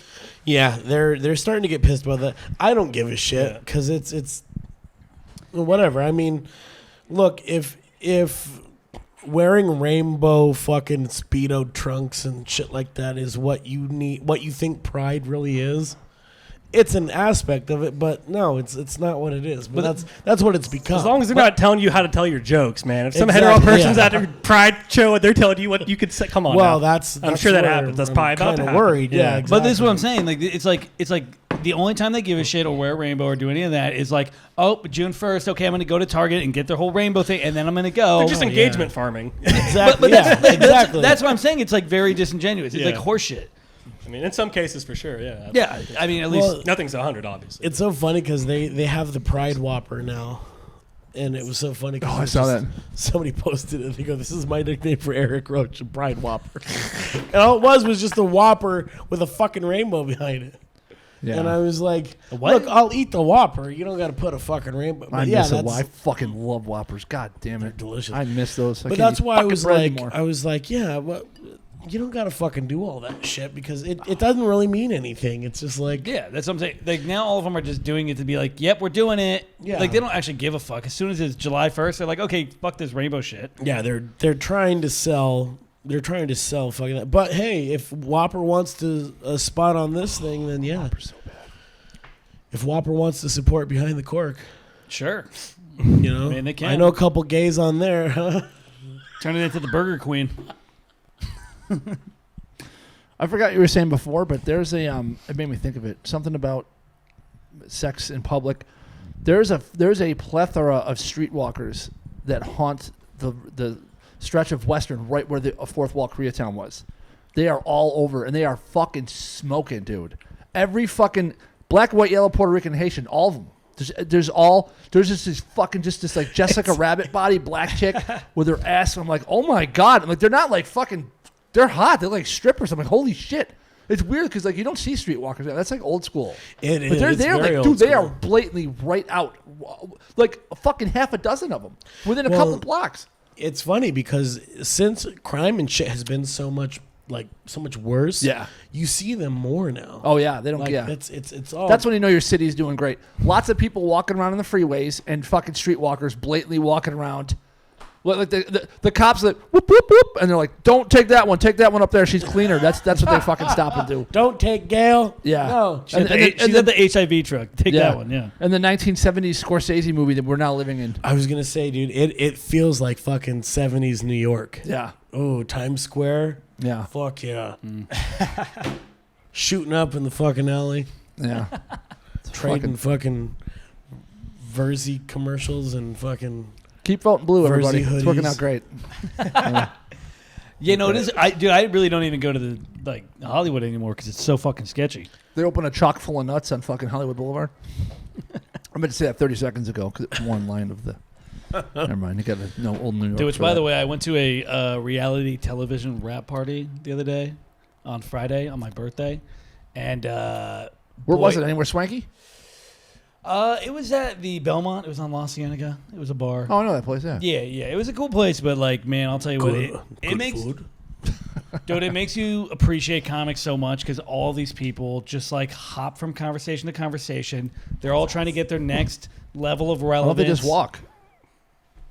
Yeah, they're starting to get pissed about that. I don't give a shit because it's whatever. I mean, look, if wearing rainbow fucking Speedo trunks and shit like that is what you need, what you think Pride really is, it's an aspect of it, but no, it's not what it is. But that's what it's become. As long as they're not telling you how to tell your jokes, man. If some Exactly, hetero person's yeah. at their Pride show and they're telling you what you could say, come on. well, now. that's I'm sure that where happens. That's I'm probably about to kinda happen. worried. Yeah, exactly. But this is what I'm saying. Like it's like the only time they give a shit or wear a rainbow or do any of that is like, oh, June 1st. Okay, I'm going to go to Target and get their whole rainbow thing, and then I'm going to go. They're just yeah. engagement farming. Exactly. That's what I'm saying. It's like very disingenuous. It's Yeah. like horseshit. I mean, in some cases, for sure, yeah. Yeah, I mean, at least Well, Nothing's 100, obviously. It's so funny because they have the Pride Whopper now, and it was so funny. 'Cause Oh, it I was saw just- Somebody posted it. They go, "This is my nickname for Eric Roach, a Pride Whopper." And all it was just a Whopper with a fucking rainbow behind it. Yeah. And I was like, what? "Look, I'll eat the Whopper. You don't got to put a fucking rainbow." I But yeah, miss it. that's I fucking love Whoppers. God damn they're it. delicious. I miss those. But that's why I was like, yeah, well, you don't got to fucking do all that shit because it doesn't really mean anything. It's just like, yeah, that's what I'm saying. Like now, all of them are just doing it to be like, "Yep, we're doing it." Yeah. Like they don't actually give a fuck. As soon as it's July 1st, they're like, "Okay, fuck this rainbow shit." yeah, they're trying to sell. They're trying to sell fucking that. But hey, if Whopper wants to spot on this thing, then yeah. Whopper's so bad. If Whopper wants to support Behind the Cork, Sure, you know, I mean, they can. I know a couple gays on there. Huh? turn it into the Burger Queen. I forgot you were saying before, but there's a it made me think of it. Something about sex in public. There's a plethora of streetwalkers that haunt the stretch of Western right where the fourth wall Koreatown was. They are all over and they are fucking smoking, dude. Every fucking black, white, yellow, Puerto Rican, Haitian, all of them. There's just this like Jessica Rabbit body black chick with her ass. And I'm like, oh my god! I'm like, they're not like fucking. They're hot. They're like strippers. I'm like, holy shit. It's weird because like you don't see streetwalkers. That's like old school. It But they're is. there, It's like, very dude, old they are school. blatantly right out, like a fucking half a dozen of them within a Well, couple blocks. It's funny because since crime and shit has been so much worse, Yeah. you see them more now. Oh yeah, they don't. like Yeah, it's all. that's when you know your city's doing great. Lots of people walking around in the freeways and fucking streetwalkers blatantly walking around. Like the cops like whoop whoop whoop, and they're like, "Don't take that one. Take that one up there. She's cleaner." That's what they fucking stop and do. Don't take Gail. Yeah. No. She's at the HIV truck. Take that one, yeah. And the 1970s Scorsese movie that we're now living in. I was gonna say, dude, it feels like fucking 70s New York. Yeah. Oh, Times Square. Yeah. Fuck yeah. Shooting up in the fucking alley, Yeah. trading fucking Virzi commercials and fucking. Keep voting blue, everybody. Virzi It's working hoodies. out great. Yeah, no, it is. I really don't even go to the Hollywood anymore because it's so fucking sketchy. They open a chock full of nuts on fucking Hollywood Boulevard. I meant to say that 30 seconds ago because it's one line of the. Never mind. You got to know old New York. Dude, which, by the way, I went to a reality television rap party the other day on Friday on my birthday. And where boy- was it? Anywhere swanky? It was at the Belmont. It was on La Cienega. It was a bar. Oh, I know that place. Yeah. Yeah, yeah. It was a cool place, but like, man, I'll tell you what, it Good makes food. dude, it makes you appreciate comics so much because all these people just like hop from conversation to conversation. They're all trying to get their next level of Why don't relevance. they just walk?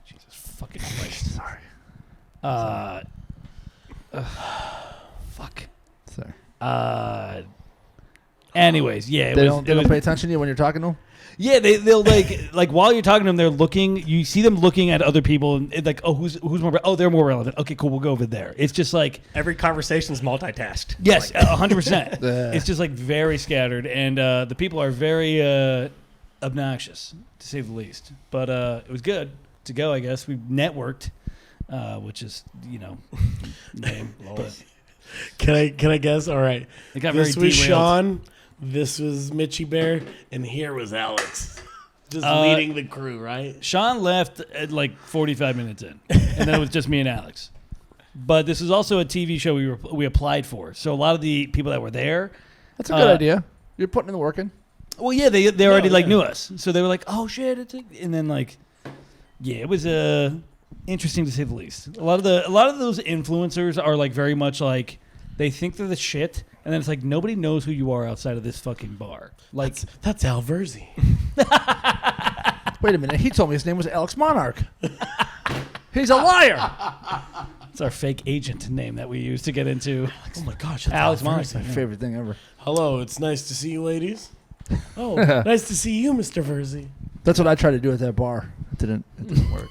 Jesus fucking Christ. Sorry. Fuck. Sorry. Anyways, yeah, They don't pay attention to you when you're talking to them? Yeah, they'll like while you're talking to them, they're looking. You see them looking at other people, and like, oh, who's more? Oh, they're more relevant. Okay, cool, we'll go over there. It's just like, Every conversation's multitasked. yes, 100%. Yeah. It's just like very scattered, and the people are very obnoxious, to say the least. But it was good to go. I guess we networked, which is lame. But Can I guess? All right. it got This very was derailed. Sean. This was Mitchie Bear, and here was Alex, just leading the crew. Right. Sean left at like 45 minutes in, and then it was just me and Alex. But this is also a TV show we applied for. So a lot of the people that were there, That's a good idea. You're putting in the work in. well, yeah, they already yeah. knew us, so they were like, "Oh shit!" And then like, yeah, it was interesting to say the least. A lot of those influencers are like very much like they think they're the shit, and then it's like nobody knows who you are outside of this fucking bar. Like, That's Al Virzi. Wait a minute. He told me his name was Alex Monarch. He's a liar. it's our fake agent name that we use to get into. Oh my gosh, that's Alex Al Monarch. Virzi. My favorite thing ever. Hello, it's nice to see you, ladies. Oh, nice to see you, Mr. Virzi. That's what I tried to do at that bar. It didn't work.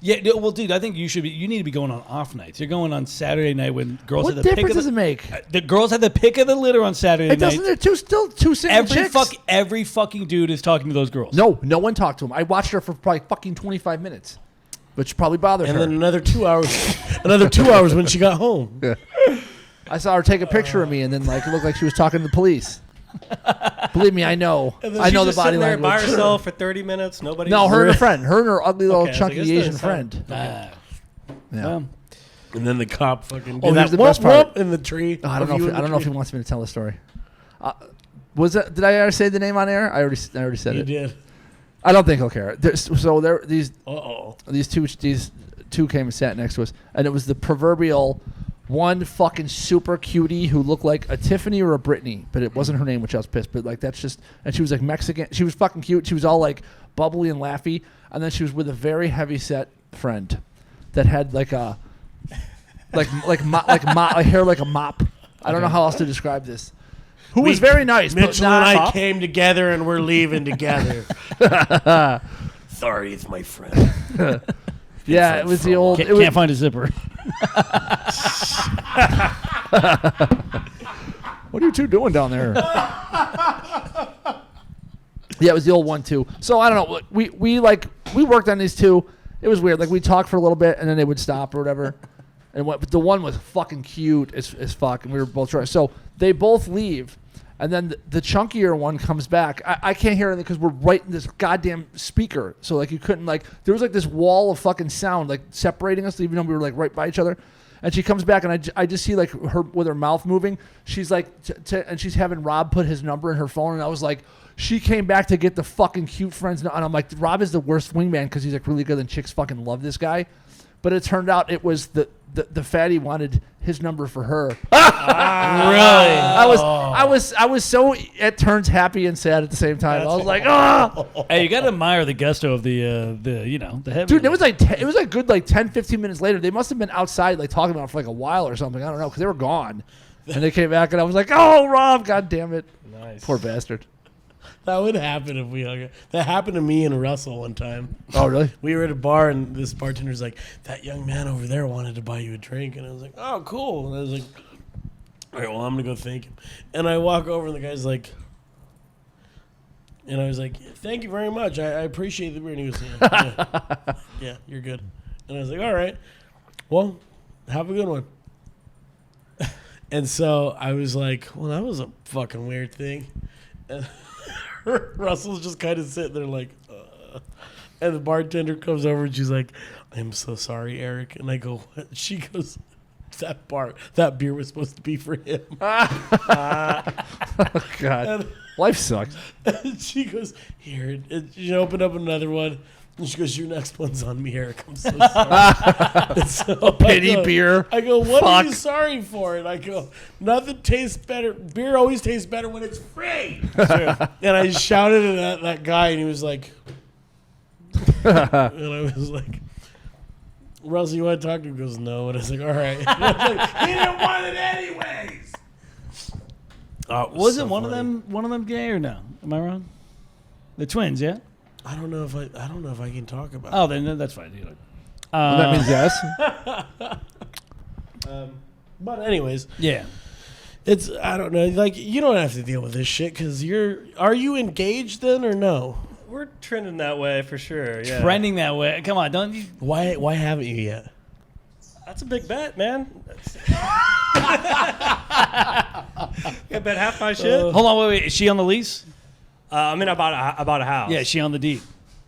Yeah, well, dude, I think you need to be going on off nights. You're going on Saturday night when girls What have the pick difference of does the it make? The girls have the pick of the litter on Saturday It night. doesn't. They're still two single chicks. Every fucking dude is talking to those girls. No one talked to him. I watched her for probably fucking 25 minutes, which probably bothered And her. then another 2 hours. Another 2 hours when she got home. Yeah. I saw her take a picture of me, and then like it looked like she was talking to the police. Believe me, I know. I know the body there language. by herself for 30 minutes. Nobody. No, her and her friend. Her and her ugly little Okay, so I chunky guess Asian that's friend. Ah. Yeah. Well, And then the cop fucking Oh, did here's that the best whoop, part. whoop in the tree. I don't of know. you If, in I the don't know if he tree. wants me to tell the story. Was that? Did I already say the name on air? I already said You it. did. I don't think he'll care. These Uh-oh. these two came and sat next to us, and it was the proverbial one fucking super cutie who looked like a Tiffany or a Brittany, but it wasn't her name, which I was pissed. But like that's just, and she was like Mexican. She was fucking cute. She was all like bubbly and laughy, and then she was with a very heavy set friend that had like a like hair like a mop. I don't know how else to describe this. Who was very nice. but Mitchell not and I hot. came together and we're leaving together. Sorry, it's my friend. Yeah, it was the old. It was, can't find a zipper. What are you two doing down there? Yeah, it was the old one too. So I don't know. We worked on these two. It was weird. Like we talked for a little bit and then they would stop or whatever. And but the one was fucking cute as fuck, and we were both trying. So they both leave, and then the chunkier one comes back. I can't hear anything because we're right in this goddamn speaker. So like you couldn't like there was like this wall of fucking sound like separating us, even though we were like right by each other. And she comes back, and I just see like her with her mouth moving. She's like, and she's having Rob put his number in her phone, and I was like, she came back to get the fucking cute friends, and I'm like, Rob is the worst wingman because he's like really good, and chicks fucking love this guy. But it turned out it was the fatty wanted his number for her. Really? I was so it turns happy and sad at the same time. I was like, ah. Hey, you got to admire the gusto of the heavy. Dude, it was like good like 10, 15 minutes later. They must have been outside like talking about it for like a while or something. I don't know because they were gone, and they came back and I was like, oh, Rob, god damn it, Nice. poor bastard. That would happen if we hung out. That happened to me and Russell one time. Oh, really? We were at a bar, and this bartender's like, that young man over there wanted to buy you a drink. And I was like, oh, cool. And I was like, all right, well, I'm going to go thank him. And I walk over, and the guy's like, and I was like, thank you very much. I appreciate the beer. And he was like, yeah, you're good. And I was like, all right, well, have a good one. And so I was like, well, that was a fucking weird thing. And Russell's just kind of sitting there like, and the bartender comes over and she's like, I'm so sorry, Eric. And I go, what? She goes, that beer was supposed to be for him. Oh, God. Life sucks. And she goes, here. And she opened up another one. And she goes, your next one's on me, Eric. I'm so sorry. And so Pity I go, beer. I go, what are you Fuck. sorry for? And I go, nothing tastes better. Beer always tastes better when it's free. And I shouted at that guy, and he was like, and I was like, Russell, you want to talk to him? He goes, no. And I was like, all right. And I was like, he didn't want it anyways. Oh, it Wasn't so one funny. of them gay or no? Am I wrong? The twins, yeah. I don't know if I can talk about. Oh, then that's fine. Well, that means yes. But anyways, yeah. it's I don't know. Like you don't have to deal with this shit because are you engaged then or no? We're trending that way for sure. Yeah. Trending that way. Come on, don't you? Why haven't you yet? That's a big bet, man. I bet half my shit. Hold on, wait. Is she on the lease? I mean, I bought a house. Yeah, is she on the deed?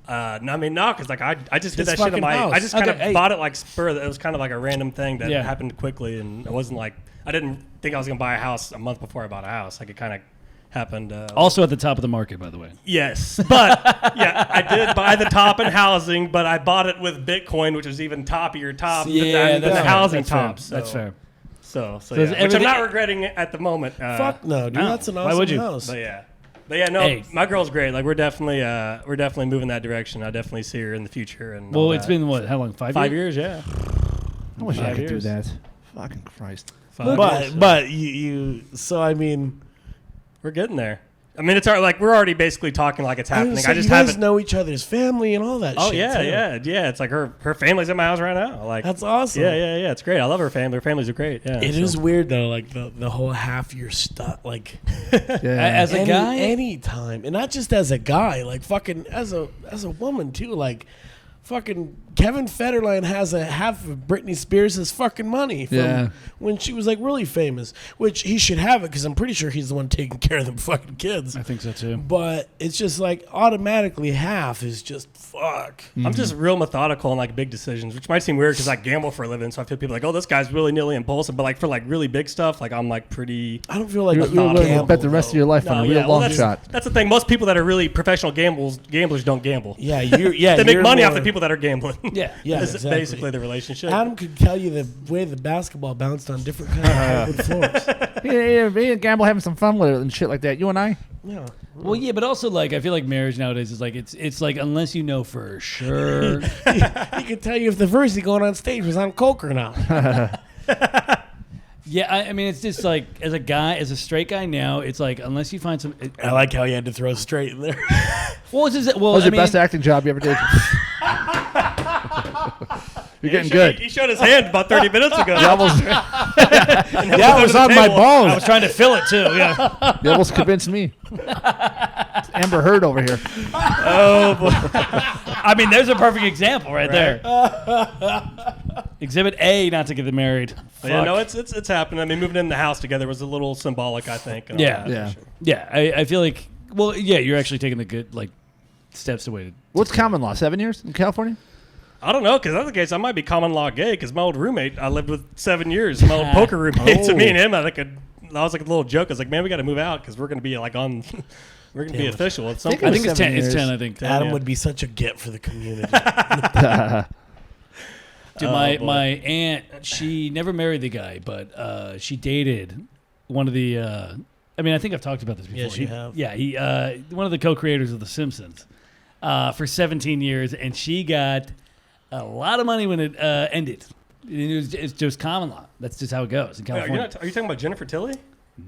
No, I mean, no, because like I just did It's that shit in fucking my. house. I just kind Okay, of hey. bought it like spur. It was kind of like a random thing that Yeah. happened quickly, and it wasn't like I didn't think I was gonna buy a house a month before I bought a house. Like it kind of happened. Also at the top of the market, by the way. Yes, but yeah, I did buy the top in housing, but I bought it with Bitcoin, which was even toppier top than the fair. housing That's fair. top. So, That's fair. So So yeah, is which I'm everything- not regretting at the moment. Fuck no, dude. no. That's an Why awesome would you? house. But yeah, no, Hey. my girl's great. Like we're definitely moving that direction. I definitely see her in the future. And all Well, it's that. been what? How long? 5 years? 5 years. Yeah. I wish I 5 could do years. that. Fucking Christ. 5 years, so But you so I mean, we're getting there. I mean, it's like we're already basically talking like it's happening. I just you guys haven't know each other's family and all that Oh shit. yeah, too. yeah. It's like her family's at my house right now. Like That's awesome. Yeah. It's great. I love her family. Her families are great. Yeah. It is weird though, like the whole half year stuff, like As a guy, any time, and not just as a guy, like fucking as a woman too, like fucking Kevin Federline has a half of Britney Spears' fucking money from when she was like really famous, which he should have it because I'm pretty sure he's the one taking care of them fucking kids. I think so too. But it's just like automatically half is just fuck. I'm just real methodical in like big decisions, which might seem weird because I gamble for a living. So I feel people like, oh, this guy's really nilly impulsive. But like for like really big stuff, like I'm like pretty. I don't feel like You're willing to bet the rest of your life on a real long shot. That's the thing. Most people that are really professional gamblers don't gamble. Yeah, they they make money off the people that are gambling. Yeah. Yeah, That's basically the relationship. Adam could tell you the way the basketball bounced on different kinds of hardwood floors. Yeah, me and Gamble having some fun with it and shit like that. You and I? Yeah. Well, yeah, but also like I feel like marriage nowadays is like it's like unless you know for sure. He could tell you if the Virzi going on stage was on coke or not. Yeah, I mean it's just like as a straight guy now, it's like unless you find some. I like how you had to throw straight in there. Well, it's just, What was your best acting job you ever did? You're getting good. He showed his hand about 30 minutes ago. You almost, That was on my I balls. was trying to fill it too. Yeah. you almost convinced me. It's Amber Heard over here. Oh boy. I mean, there's a perfect example right there. Exhibit A, not to get married. Yeah, no, it's happening. I mean, moving in the house together was a little symbolic, I think. and all Yeah. that, Yeah. for sure. Yeah, I feel like. Well, yeah, you're actually taking the good like steps away. What's common law? 7 years in California? I don't know, because in other case, I might be common law gay, because my old roommate, I lived with 7 years, my old poker roommate. So me and him, I was like a little joke. I was like, man, we got to move out, because we're going to be like on, we're going to be official at some think I point. think it's 7 10. It's years. 10. I think. Adam Yeah. would be such a get for the community. Dude, my aunt, she never married the guy, but she dated one of the. I mean, I think I've talked about this before. Yes, you have. Yeah, he one of the co-creators of The Simpsons for 17 years, and she got a lot of money when it ended. It's just common law. That's just how it goes in Wait, are California. you talking about Jennifer Tilly?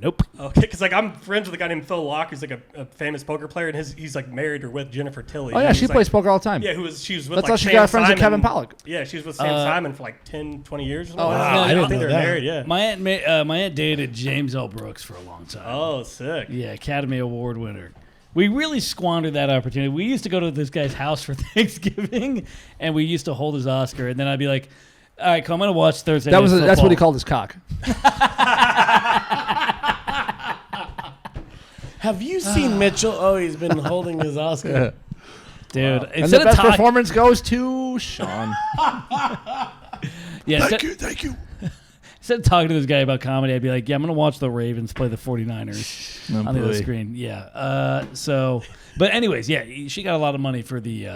Nope. Okay, because like I'm friends with a guy named Phil Locke, who's like a famous poker player, and he's like married or with Jennifer Tilly. Oh, yeah, And she he's, plays like, poker all the time. Yeah, she was with That's like how she Sam got friends with Simon. Kevin Pollak. Yeah, she was with Sam Simon for like 10, 20 years or something. Oh, like wow, that. I didn't think know they were that. married, yeah. My aunt dated James L. Brooks for a long time. Oh, sick. Yeah, Academy Award winner. We really squandered that opportunity. We used to go to this guy's house for Thanksgiving, and we used to hold his Oscar. And then I'd be like, "All right, I'm going to watch Thursday." That's Night what he Football." called his cock. Have you seen Mitchell? Oh, he's been holding his Oscar. Dude. And Instead the of best talk- performance goes to Sean. yeah, Thank you. instead of talking to this guy about comedy, I'd be like, "Yeah, I'm going to watch the Ravens play the 49ers Oh, on the other boy. screen." Yeah. But anyways, yeah, she got a lot of money for the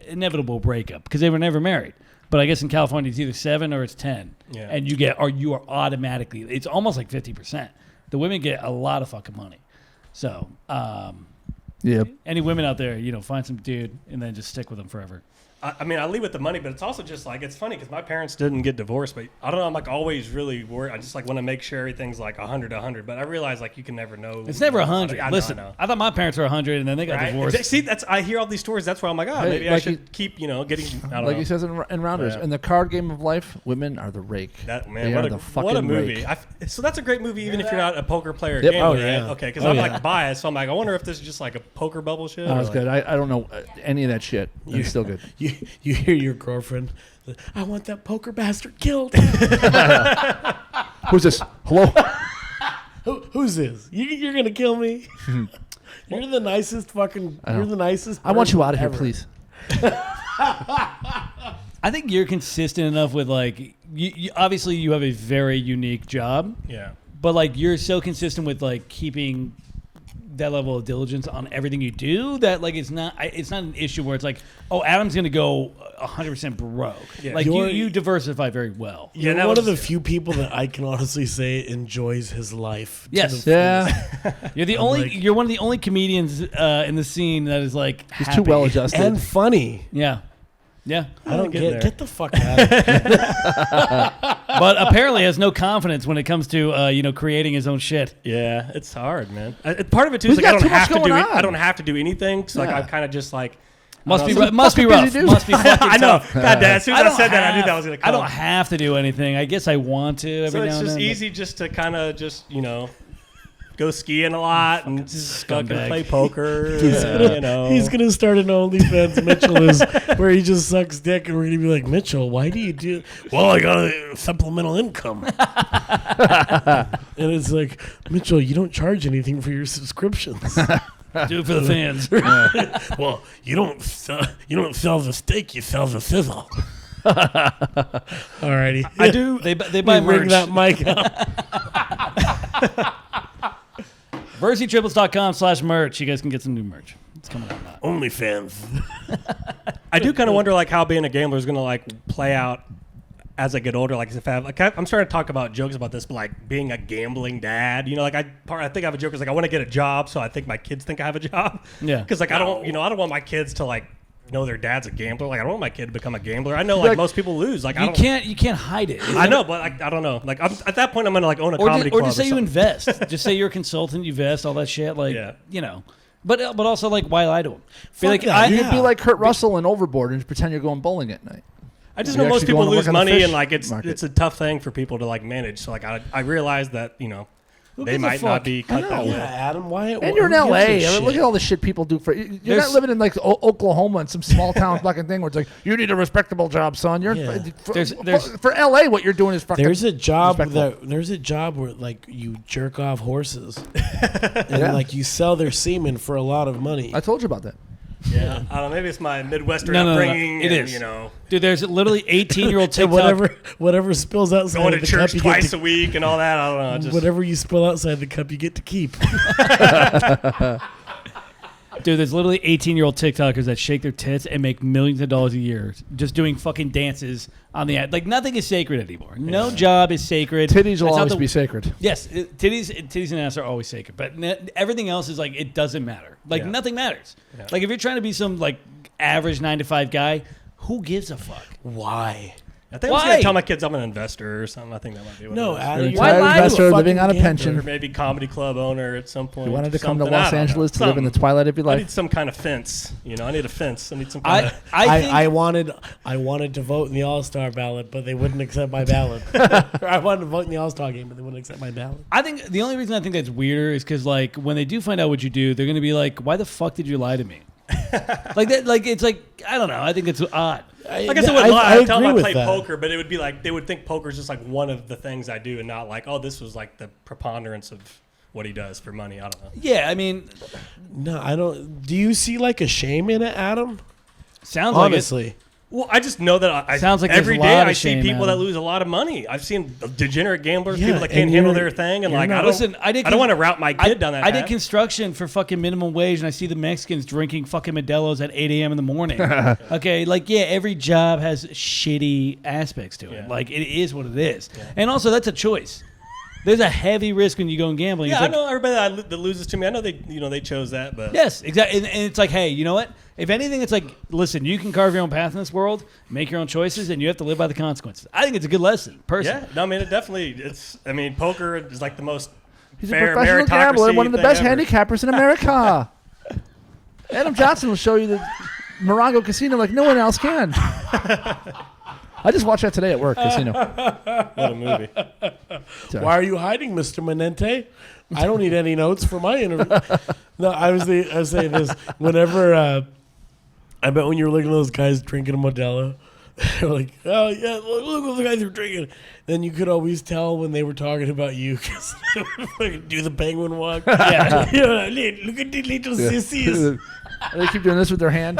inevitable breakup because they were never married. But I guess in California, it's either 7 or it's 10, Yeah. and you are automatically. It's almost like 50%. The women get a lot of fucking money. So, Yep. any women out there, find some dude and then just stick with them forever. I mean, I leave with the money, but it's also just like, it's funny because my parents didn't get divorced, but I don't know, I'm like always really worried. I just like want to make sure everything's like 100, but I realize like you can never know. It's never 100. I know, Listen, I know. I thought my parents were 100 and then they got Right? divorced. See, I hear all these stories. That's why I'm like, oh, Hey, maybe I like should keep, getting, I don't Like know. he says in Rounders, Yeah. in the card game of life, women are the rake. That man, They what are a, the fucking what a movie! rake. So that's a great movie, even if you're not a poker player. Or Yep. gambler, Oh, yeah. right? Okay, because Oh, I'm yeah. like biased, so I'm like, I wonder if this is just like a poker bubble shit. That or was like- good. I don't know any of that shit. It's still good. You hear your girlfriend. I want that poker bastard killed. Who's this? Hello? Who's this? You're gonna kill me. You're the nicest fucking. I know. You're the nicest. I want you person out of here, ever. please. I think you're consistent enough with like you obviously you have a very unique job, Yeah. but like you're so consistent with like keeping that level of diligence on everything you do that like it's not an issue where it's like, oh, Adam's gonna go 100% broke. Yeah. Like You're- you diversify very well. Yeah, You're that one of was- the few people that I can honestly say enjoys his life. to Yes. the Yeah. You're the I'm only like- you're one of the only comedians in the scene that is like He's happy. too well adjusted. and funny. Yeah. Yeah. I don't get get. there. Get the fuck out of here. but apparently has no confidence when it comes to creating his own shit. Yeah, it's hard, man. Part of it too He's is like got too much going on. I don't have to do anything. So like Yeah. I'm kind of just like Must be fucking rough. busy dude. Must be fucking I know. tough. God damn. As soon as I said that, I knew that was gonna come. I don't have to do anything. I guess I want to. So Every it's now just and then, easy just to kind of go skiing a lot and just fucking scumbag. play poker. He's gonna start an OnlyFans. Mitchell is where he just sucks dick, and we're gonna be like, Mitchell, why do you do? Well, I got a supplemental income, and it's like, Mitchell, you don't charge anything for your subscriptions. Do it for the fans. Well, you don't sell the steak, you sell the sizzle. Alrighty, I do. They buy ring merch. that mic up. VirziTriples.com/merch. You guys can get some new merch. It's coming out now. OnlyFans. I do kind of wonder like how being a gambler is gonna like play out as I get older. Like if I'm starting to talk about jokes about this, but like being a gambling dad, like I think I have a joke is like I want to get a job, so I think my kids think I have a job. Yeah. Because like I don't want my kids to like know their dad's a gambler. Like I don't want my kid to become a gambler. I know like most people lose. Like You can't hide it. I know, but like I don't know. Like at that point, I'm gonna like own a comedy Or club. just say you something. invest. Just say you're a consultant. You invest all that shit. Like Yeah. But also like why lie to him? Be like that. You'd be like Kurt Russell in Overboard and pretend you're going bowling at night. I just You're know most actually people going to lose work on the money fish and like it's market. a tough thing for people to like manage. So like I realize that they gives a might fuck? not be cut that Yeah, way. Adam, why? And you're in who LA. gives a I mean, look shit? at all the shit people do for. You're There's- not living in like Oklahoma in some small town fucking thing where it's like you need a respectable job, son. You're Yeah. for LA. What you're doing is fucking. There's a job respectful. there's a job where like you jerk off horses, and like you sell their semen for a lot of money. I told you about that. Yeah, I don't know. Maybe it's my Midwestern No. upbringing. It and, is. Dude, there's literally 18-year-old And TikTok. whatever spills outside going of to the church cup, you twice get a week and all that. I don't know. to, Just whatever you spill outside the cup, you get to keep. Dude, there's literally 18-year-old TikTokers that shake their tits and make millions of dollars a year just doing fucking dances on the ad. Like nothing is sacred anymore. No job is sacred. Titties will It's not always the- be sacred. Yes, titties and ass are always sacred, but everything else is like it doesn't matter. Like Yeah. nothing matters. Yeah. Like if you're trying to be some like average 9-to-5 guy, who gives a fuck? Why? I think I'm just Why? gonna tell my kids I'm an investor or something. I think that might be what No, it is. Adam, You're a why retired lie to a investor living on a fucking pension. Or maybe comedy club owner at some point. You wanted to come to Something, I Los don't know. Angeles to live in the Something. twilight of your I need life. some kind of fence. I need a fence. I need some kind of. I think I wanted to vote in the All-Star ballot, but they wouldn't accept my ballot. Or I wanted to vote in the All-Star game, but they wouldn't accept my ballot. I think the only reason I think that's weirder is because like when they do find out what you do, they're gonna be like, "Why the fuck did you lie to me?" Like that. Like it's like I don't know. I think it's odd. I guess I wouldn't lie. I'd tell them I agree play with that. poker, but it would be like they would think poker is just like one of the things I do, and not like, oh, this was like the preponderance of what he does for money. I don't know. Yeah, I mean, No, I don't. Do you see like a shame in it, Adam? sounds like it. Honestly, Well, I just know that I Sounds like every there's a day lot of I see shame, people that Adam. lose a lot of money. I've seen degenerate gamblers, Yeah, people that and can't handle you're- their thing, and you're like not- I don't. Listen, I don't want to route my kid down that I path. did construction for fucking minimum wage, and I see the Mexicans drinking fucking Modelo's at 8 a.m. in the morning. Okay, like yeah, every job has shitty aspects to it. Yeah. Like it is what it is, and also that's a choice. There's a heavy risk when you go in gambling. Yeah, It's I like, know everybody that loses to me. I know they chose that, but yes, exactly. And it's like, hey, you know what? If anything, it's like, listen, you can carve your own path in this world, make your own choices, and you have to live by the consequences. I think it's a good lesson, personally. yeah. No, I mean it definitely. It's. I mean, poker is like the most He's a fair professional gambler, meritocracy one of the thing best ever. handicappers in America. Adam Johnson will show you the Morongo Casino like no one else can. I just watched that today at work, Casino. What a movie. Sorry. why are you hiding, Mr. Menente? I don't need any notes for my interview. No, I was saying this. Whenever I bet when you were looking at those guys drinking a Modelo, they're like, oh yeah, look what the guys are drinking. Then you could always tell when they were talking about you because they would fucking do the penguin walk. Yeah. Look at the little sissies. They keep doing this with their hand,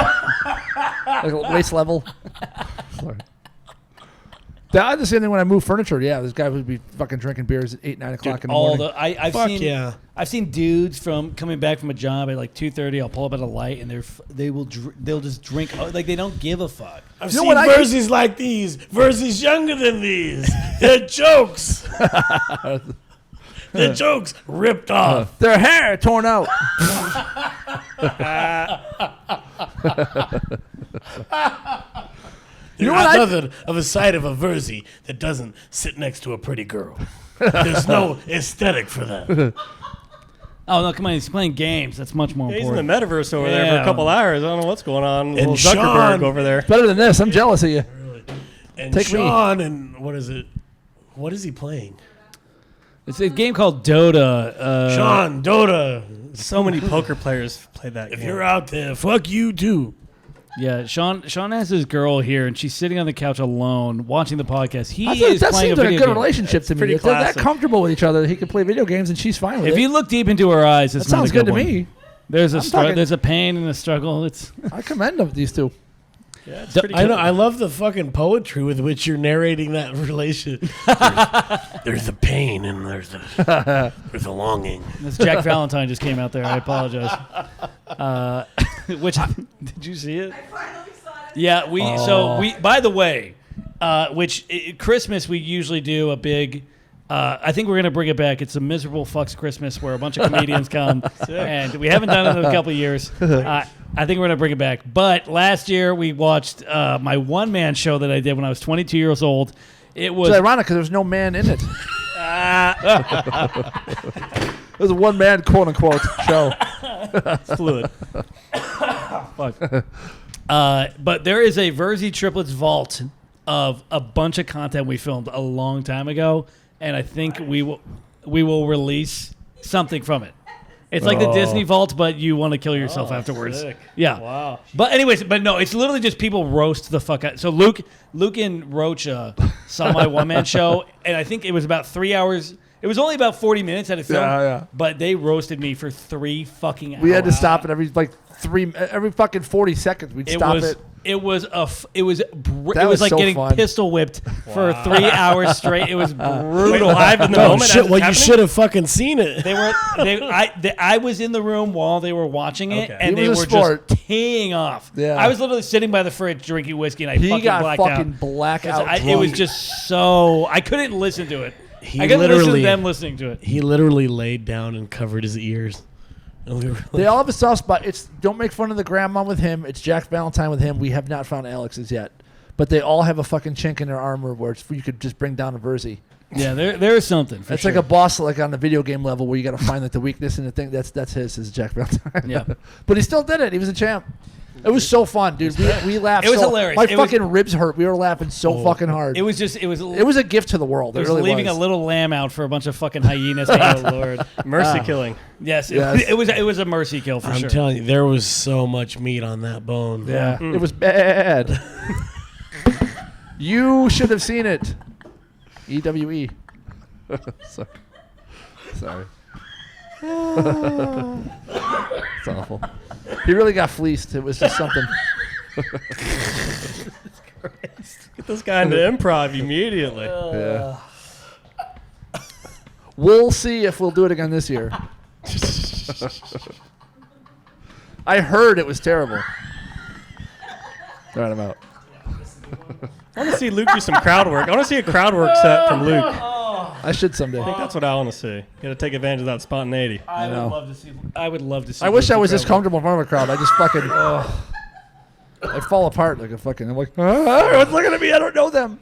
like waist level. Sorry. I had the same thing when I moved furniture. Yeah, this guy would be fucking drinking beers at 8, 9 o'clock in the morning. I've Fuck seen yeah. I've seen dudes from coming back from a job at like 2:30. I'll pull up at a light and they'll just drink like they don't give a fuck. I've You know seen what I- Virzi's like these. Virzi's younger than these. They're jokes. They're jokes ripped off. Their hair torn out. There's know what nothing of a sight of a Virzi that doesn't sit next to a pretty girl. There's no aesthetic for that. Oh no, come on! He's playing games. That's much more Yeah, he's in the important. metaverse over there for a couple hours. I don't know what's going on. Little Sean- Zuckerberg over there. Better than this. I'm jealous of you. And Take me. Sean, and what is it? What is he playing? It's a game called Dota. Sean, Dota. So many poker players play that If game. you're out there, fuck you too. Yeah, Sean has his girl here, and she's sitting on the couch alone watching the podcast. He I thought is that playing seems a like a video good game. relationship to me. pretty If they're that classic. comfortable with each other that he can play video games and she's fine with If it. you look deep into her eyes, it's That not sounds a good to one. me. There's a I'm talking- there's a pain and a struggle. It's I commend them, these two. Yeah, it's pretty I know. cool. I love the fucking poetry with which you're narrating that relation. There's a pain and there's a longing. this Jack Valentine just came out there. I apologize. Which did you see it? I finally saw it. Yeah, we by the way, Christmas we usually do a big. I think we're gonna bring it back. It's a miserable fucks Christmas where a bunch of comedians come, and we haven't done it in a couple of years. I think we're gonna bring it back. But last year we watched my one man show that I did when I was 22 years old. It was It's ironic because there's no man in it. It was a one-man, quote-unquote, show. fluid. Fuck. But there is a Virzi Triplets vault of a bunch of content we filmed a long time ago, and I think we will release something from it. It's like the Disney vault, but you want to kill yourself afterwards. sick. Yeah. Wow. But anyways, no, it's literally just people roast the fuck out. So Luke and Rocha saw my one man show, and I think it was about 3 hours. It was only about 40 minutes at a film, Yeah. but they roasted me for 3 fucking hours. We had to stop it every fucking 40 seconds. We'd stop it. It was That was like so getting fun. pistol whipped for 3 hours straight. It was brutal. Wait, live in the No moment. shit. as Well, it's you happening? should have fucking seen it. I was in the room while they were watching it, Okay. and He they was were a sport. just teeing off. Yeah. I was literally sitting by the fridge drinking whiskey, and I He fucking got blacked fucking out. blackout It was drunk. just so I couldn't listen to it. He I couldn't listen to literally- them listening to it. He literally laid down and covered his ears. And we were They all have a soft spot. It's don't make fun of the grandma with him. It's Jack Valentine with him. We have not found Alex's yet, but they all have a fucking chink in their armor where you could just bring down a Virzi. Yeah, there is something. For It's sure. like a boss, like on the video game level, where you got to find like the weakness and the thing. That's is Jack Valentine. Yeah. But he still did it. He was a champ. It was so fun, dude. We laughed. It was so, hilarious. My It was- fucking ribs hurt. We were laughing so fucking hard. It was a gift to the world. It was really leaving was. a little lamb out for a bunch of fucking hyenas. Oh Lord! Mercy killing. Yes, Yes. it was a mercy kill for I'm sure. telling you, there was so much meat on that bone. Yeah, it was bad. You should have seen it. EWE. Sorry. It's awful. He really got fleeced. It was just something. Get this guy into improv immediately. Yeah. We'll see if we'll do it again this year. I heard it was terrible. All right, I'm out. I want to see Luke do some crowd work. I want to see a crowd work set from Luke. I should someday. I think that's what I want to see. Got to take advantage of that spontaneity. I know. would love to see. I wish I was this this comfortable in front of a crowd. I just fucking. I fall apart like a fucking. I'm like, everyone's looking at me. I don't know them.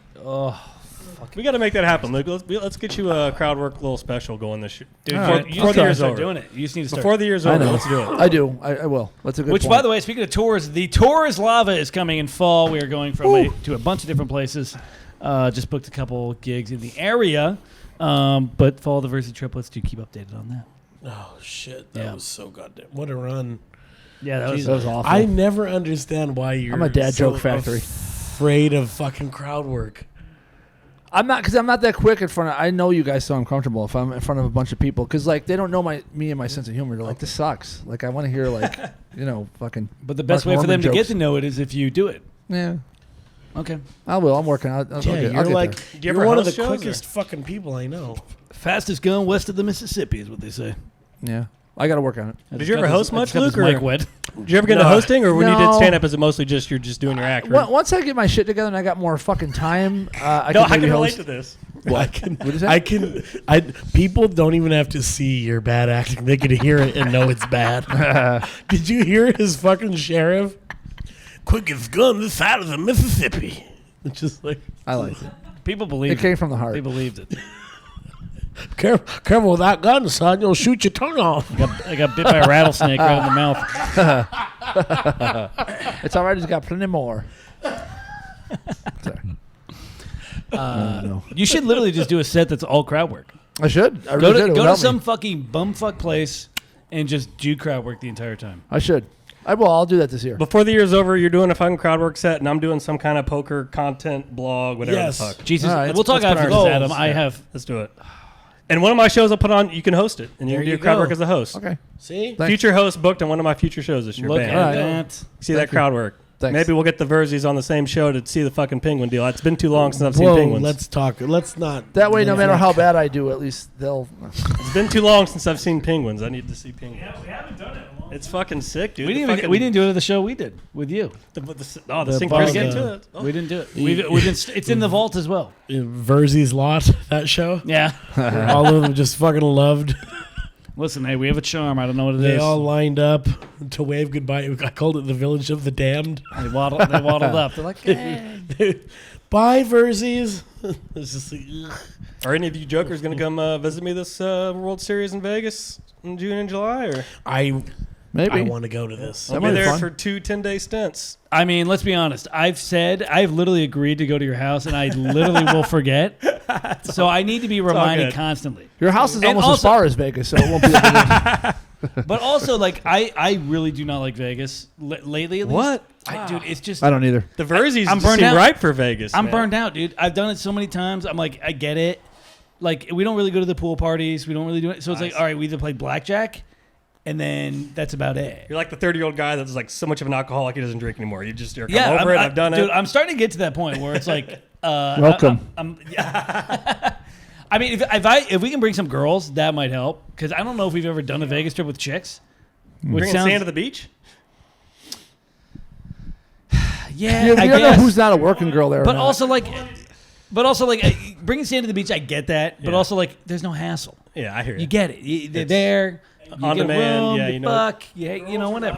We got to make that happen, Luke. Let's get you a crowd work little special going this year. Dude, All you right. just Before need the to year's start over. doing it. You just need to start. Before the year's I over, know. let's do it. I do. I will. That's a good Which, point. by the way, speaking of tours, the Tours Lava is coming in fall. We are going to a bunch of different places. Just booked a couple gigs in the area. But follow the Virzi Triplets to keep updated on that. Oh shit, that Yeah. was so goddamn. What a run! Yeah, that that was awful. I never understand why you're. I'm a dad so joke factory. Afraid of fucking crowd work. I'm not because I'm not that quick in front of. I know you guys, so I'm comfortable if I'm in front of a bunch of people because like they don't know me and my sense of humor. They're like, this sucks. Like I want to hear like fucking. But the best Mark way for them Norman to get jokes. to know it is if you do it. Yeah, Okay. I will. I'm working. I'll Yeah, get, you're I'll get like there. Do you you're ever one of the host shows, quickest fucking people I know. Fastest gun west of the Mississippi is what they say. Yeah, I got to work on it. Did you ever host much, Luke? Or Mike Wed. did you ever get into hosting, or when you did No. stand up, is it mostly just you're just doing your act? Once I get my shit together and I got more fucking time, I No, can I maybe can relate host. to this. I can. What is that? I can. People don't even have to see your bad acting; they can hear it and know it's bad. Did you hear his fucking sheriff? Quickest gun this side of the Mississippi. It's just like I like it. People believe It came from the heart. They believed it. careful with that gun, son. You'll shoot your tongue off. I got bit by a rattlesnake right in the mouth. It's all right. He's got plenty more. Sorry. No. You should literally just do a set that's all crowd work. I should. I Go really should. It would to help some me. fucking bumfuck place and just do crowd work the entire time. I should. I will. I'll do that this year. Before the year's over, you're doing a fucking crowd work set, and I'm doing some kind of poker content blog, whatever Yes. the fuck. Jesus, All right, we'll talk let's put after our this, goals. Adam. I have. Let's do it. And one of my shows I'll put on, you can host it, and you There can do you crowd go. work as the host. Okay. See? Thanks. Future host booked on one of my future shows this year. Look Bam. at All right. that. See that crowd work. Thanks. Maybe we'll get the Virzis on the same show to see the fucking penguin deal. It's been too long since I've seen Whoa, penguins. let's talk. Let's not. That way, no matter how bad I do, at least they'll. It's been too long since I've seen penguins. I need to see penguins. we haven't done it in a long It's fucking sick, dude. We The didn't, fucking- we didn't do it at the show we did with you. The The synchronicity. bar- to it. Oh. We didn't do it. We've been, it's in the vault as well. Virzi's lot, that show. Yeah. All of them just fucking loved. Listen, hey, we have a charm. I don't know what it They is. all lined up to wave goodbye. I called it the Village of the Damned. They waddled up. They're like, hey. Bye, Virzi's. It's just like, ugh. Are any of you jokers going to come visit me this World Series in Vegas in June and July? Or I Maybe. want to go to this. I'll That be might be there fun. for 2 10-day stints. I mean, let's be honest. I've literally agreed to go to your house, and I literally will forget. So I need to be reminded good. constantly. Your house is And almost as also- far as Vegas, so it won't be. A big But also, like, I really do not like Vegas lately. At least. What? Dude? It's just I don't either. The Virzis I'm just burned seem out. ripe for Vegas. I'm man. burned out, dude. I've done it so many times. I'm like, I get it. Like, we don't really go to the pool parties. We don't really do it. So it's like, all right, we either play blackjack, and then that's about it. You're like the 30-year-old guy that's like so much of an alcoholic he doesn't drink anymore. You just, you're Yeah, over it. I've done dude, it. I'm starting to get to that point where it's like, Welcome. I mean, if we can bring some girls, that might help. Because I don't know if we've ever done a Vegas trip with chicks. Which Bringing sand to the beach? yeah, You I don't know guess. who's not a working girl there. or But not. also like, bringing sand to the beach, I get that. But Yeah. also like, there's no hassle. Yeah, I hear you. You get it. They're there. You on get demand, a room, yeah, you you know. fuck. You know, whatever.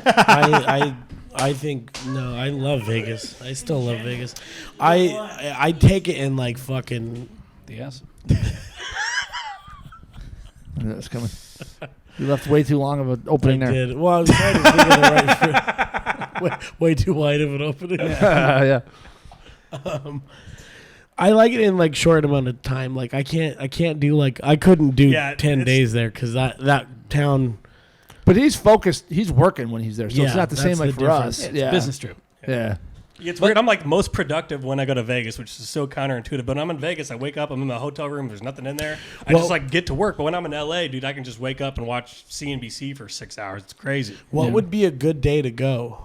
Hey, I think no. I love Vegas. I still love Vegas. I take it in like fucking. Yes. I knew that was coming. You left way too long of an opening I there. did. Well, I was trying to think of the right. Way too wide of an opening. Yeah. I like it in like short amount of time. Like I can't do like I couldn't do Yeah, 10 it's- days there because that town. But he's focused. He's working when he's there, so it's Yeah, not the same that's like the for difference. us. It's Yeah. a business trip. Yeah. It's weird. I'm like most productive when I go to Vegas, which is so counterintuitive. But when I'm in Vegas, I wake up, I'm in my hotel room, there's nothing in there. I Well- just like get to work. But when I'm in LA, dude, I can just wake up and watch CNBC for 6 hours. It's crazy. What Yeah. would be a good day to go?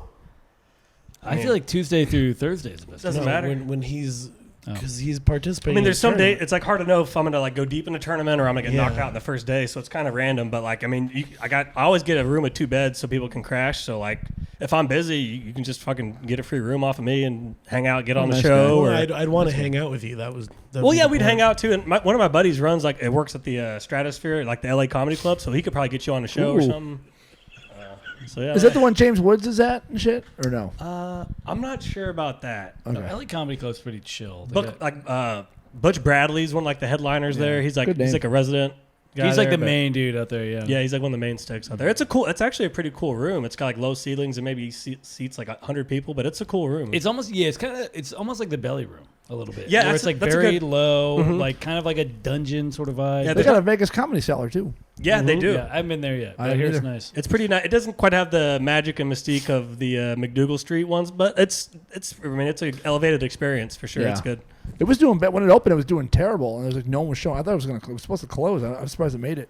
I feel like Tuesday through Thursday is the best. Doesn't matter. when he's Oh. because he's participating. I mean, in there's a some day tournament. it's like hard to know if I'm gonna like go deep in a tournament or I'm gonna get Yeah. knocked out in the first day. So it's kind of random. But like, I mean, I always get a room with 2 beds so people can crash. So like, if I'm busy, you can just fucking get a free room off of me and hang out, get on the nice show. Well, Or, I'd want to hang out with you. That'd well, be yeah, the we'd point. hang out too. And one of my buddies runs like it works at the Stratosphere, like the LA Comedy Club. So he could probably get you on a show or Ooh. something. So yeah, Is that the one James Woods is at and shit, or no? I'm not sure about that. Okay. LA Comedy Club's pretty chill. They But like Butch Bradley's one of like the headliners there. He's like Good name. a resident. guy he's like there, the but- main dude out there. Yeah. Yeah, he's like one of the main sticks out there. It's actually a pretty cool room. It's got like low ceilings and maybe seats like 100 people, but it's a cool room. It's almost it's almost like the belly room a little bit. Yeah, where it's like that's a very good- low, like kind of like a dungeon sort of vibe. Yeah, They got a Vegas comedy cellar too. yeah, they do. Yeah, I haven't been there yet. I But I haven't hear it's either. nice. It's pretty nice. It doesn't quite have the magic and mystique of the McDougal Street ones, but it's. I mean, it's an elevated experience for sure. Yeah. It's good. It was doing when it opened. It was doing terrible, and there was like no one was showing. I thought it was supposed to close. I was surprised it made it.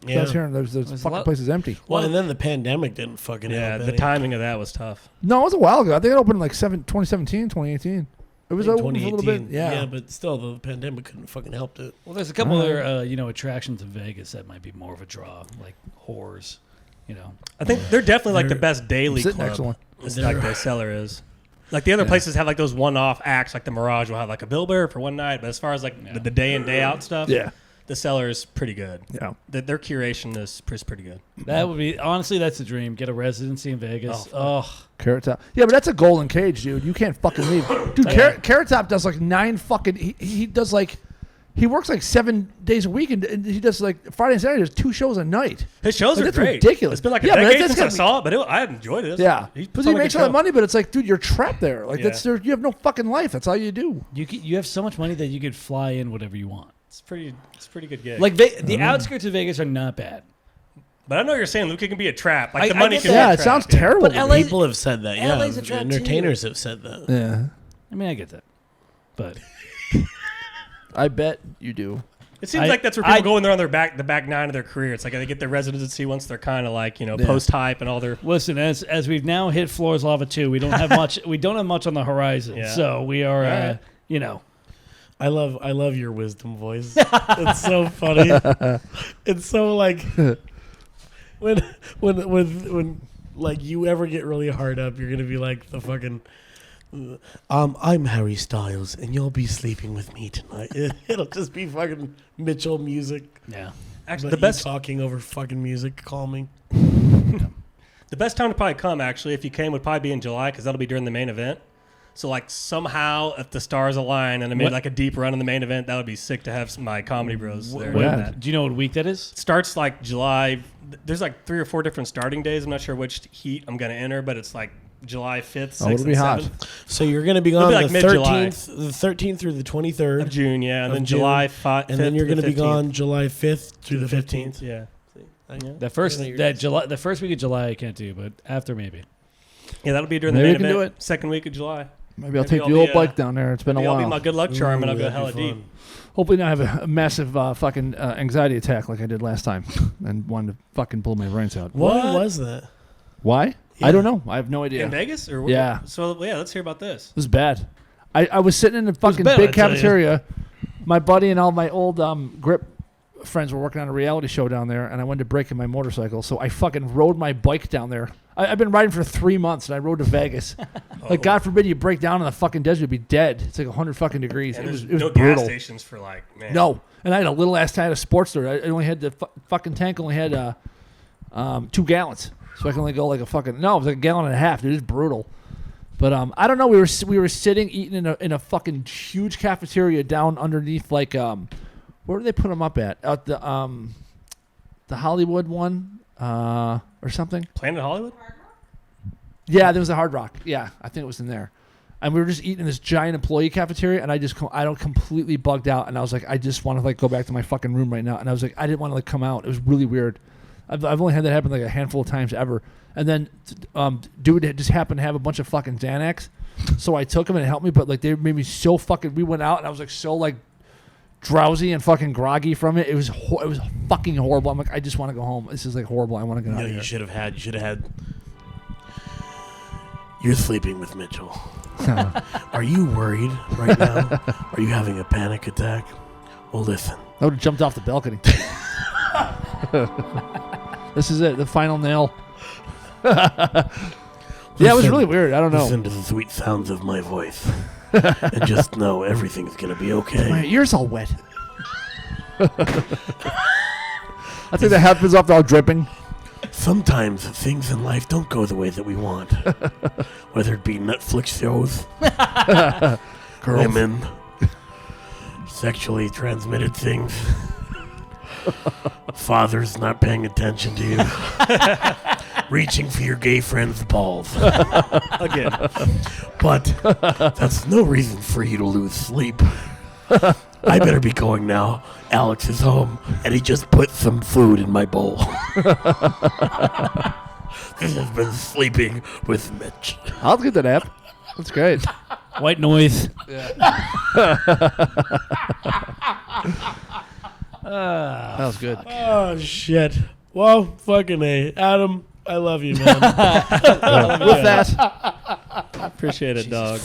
I Yeah. was hearing those There's a fucking lot- places empty. Well, and then the pandemic didn't fucking Yeah, help the any. timing of that was tough. No, it was a while ago. I think it opened in like 2017, 2018. It was In open for a little bit. Yeah. but still, the pandemic couldn't fucking helped it. Well, there's a couple other attractions in Vegas that might be more of a draw, like whores. You know, I think they're definitely like the They're- best daily Sitting club. next to one. It's like the cellar is. Like the other places have like those one-off acts, like the Mirage will have like a bill bearer for one night. But as far as like the day in day out stuff, Yeah. the cellar is pretty good. Yeah. Their curation is pretty good. That would be honestly, that's the dream. Get a residency in Vegas. Carrot Top. Yeah, but that's a golden cage, dude. You can't fucking leave. Dude, Carrot Top does like 9 fucking. He does like. He works like 7 days a week, and he does like Friday and Saturday. There's 2 shows a night. His shows are that's great. ridiculous. It's been like a Yeah, but decade that's since I gotta be- saw it, but I enjoyed it. Yeah, He because he makes all that money, but it's like, dude, you're trapped there. Like Yeah. you have no fucking life. That's all you do. You have so much money that you could fly in whatever you want. It's pretty good gig. Like the outskirts of Vegas are not bad. But I know what you're saying, Luke. It can be a trap. Like I the money get can that. be a Yeah, it trap. sounds terrible. But to me. LA People have said that. Yeah, LA's a trap, too. entertainers have said that. Yeah, I mean, I get that, but I bet you do. It seems like that's where people go when they're on the back 9 of their career. It's like they get their residency once they're kind of like post hype and all their. listen, as we've now hit Floors Lava 2, we don't have much. We don't have much on the horizon, Yeah. so we are, Right. I love your wisdom voice. It's so funny. It's so like when like you ever get really hard up, you're gonna be like the fucking. I'm Harry Styles, and you'll be sleeping with me tonight. It'll just be fucking Mitchell music. Yeah. Actually, But the best talking over fucking music, calming. the best time to probably come actually, if you came, would probably be in July because that'll be during the main event. So like somehow, if the stars align and I made like a deep run in the main event, that would be sick to have my comedy bros there. doing Yeah. that. Do you know what week that is? Starts like July. There's like 3 or 4 different starting days. I'm not sure which heat I'm gonna enter, but it's like July 5th, 6th, Oh, it'll be and hot. 7th So you're gonna be It'll gone be like the mid-July. 13th through the 23rd of June, yeah, and of then June, July 5th, and then you're going gonna to be gone July 5th through the 15th. Yeah, The first the first week of July I can't do, but after maybe. yeah, that'll be during Maybe the we main can event. do it. Second week of July. Maybe I'll Maybe take I'll the be, old bike down there. It's been a Maybe I'll be while. my good luck charm, and I'll go that'd be hella deep. fun. Hopefully not have a massive fucking anxiety attack like I did last time and wanted to fucking blow my brains out. Why was that? Why? Yeah. I don't know. I have no idea. In Vegas, or Yeah. So yeah, let's hear about this. It was bad. I was sitting in a fucking bad, big I tell you. cafeteria. My buddy and all my old grip friends were working on a reality show down there, and I wanted to break in my motorcycle, so I fucking rode my bike down there. I've been riding for 3 months, and I rode to Vegas. Like, God forbid you break down in the fucking desert, you'd be dead. It's like 100 fucking degrees. And It was there's no brutal. gas stations for like man. No, and I had a little ass tank, a sports store. I only had the fucking tank only had 2 gallons, so I can only go like a fucking it was like a gallon and a half. Dude, it's brutal. But I don't know. We were sitting eating in a fucking huge cafeteria down underneath like where do they put them up at? Out the Hollywood one or something. Planet Hollywood. Yeah, there was a Hard Rock. Yeah, I think it was in there. And we were just eating in this giant employee cafeteria, and I don't completely bugged out, and I was like, I just want to like go back to my fucking room right now, and I was like, I didn't want to like come out. It was really weird. I've only had that happen like a handful of times ever. And then dude had just happened to have a bunch of fucking Xanax, so I took them and it helped me. But like they made me so fucking. We went out and I was like so like drowsy and fucking groggy from it. It was fucking horrible. I'm like, I just want to go home. This is like horrible. I want to get out of here. You should have had. You're sleeping with Mitchell. Are you worried right now? Are you having a panic attack? Well, listen. I would have jumped off the balcony. This is it. The final nail. Yeah, it was really weird. I don't know. Listen to the sweet sounds of my voice. And just know everything's going to be okay. My ear's all wet. I think the happens after all dripping. Sometimes things in life don't go the way that we want. Whether it be Netflix shows, women, sexually transmitted things, fathers not paying attention to you, reaching for your gay friend's balls. Again. But that's no reason for you to lose sleep. I better be going now. Alex is home, and he just put some food in my bowl. This has been Sleeping with Mitch. I'll get that app. That's great. White noise. That was good. Oh, shit. Well, fucking A. Adam, I love you, man. With that, Appreciate it, dog.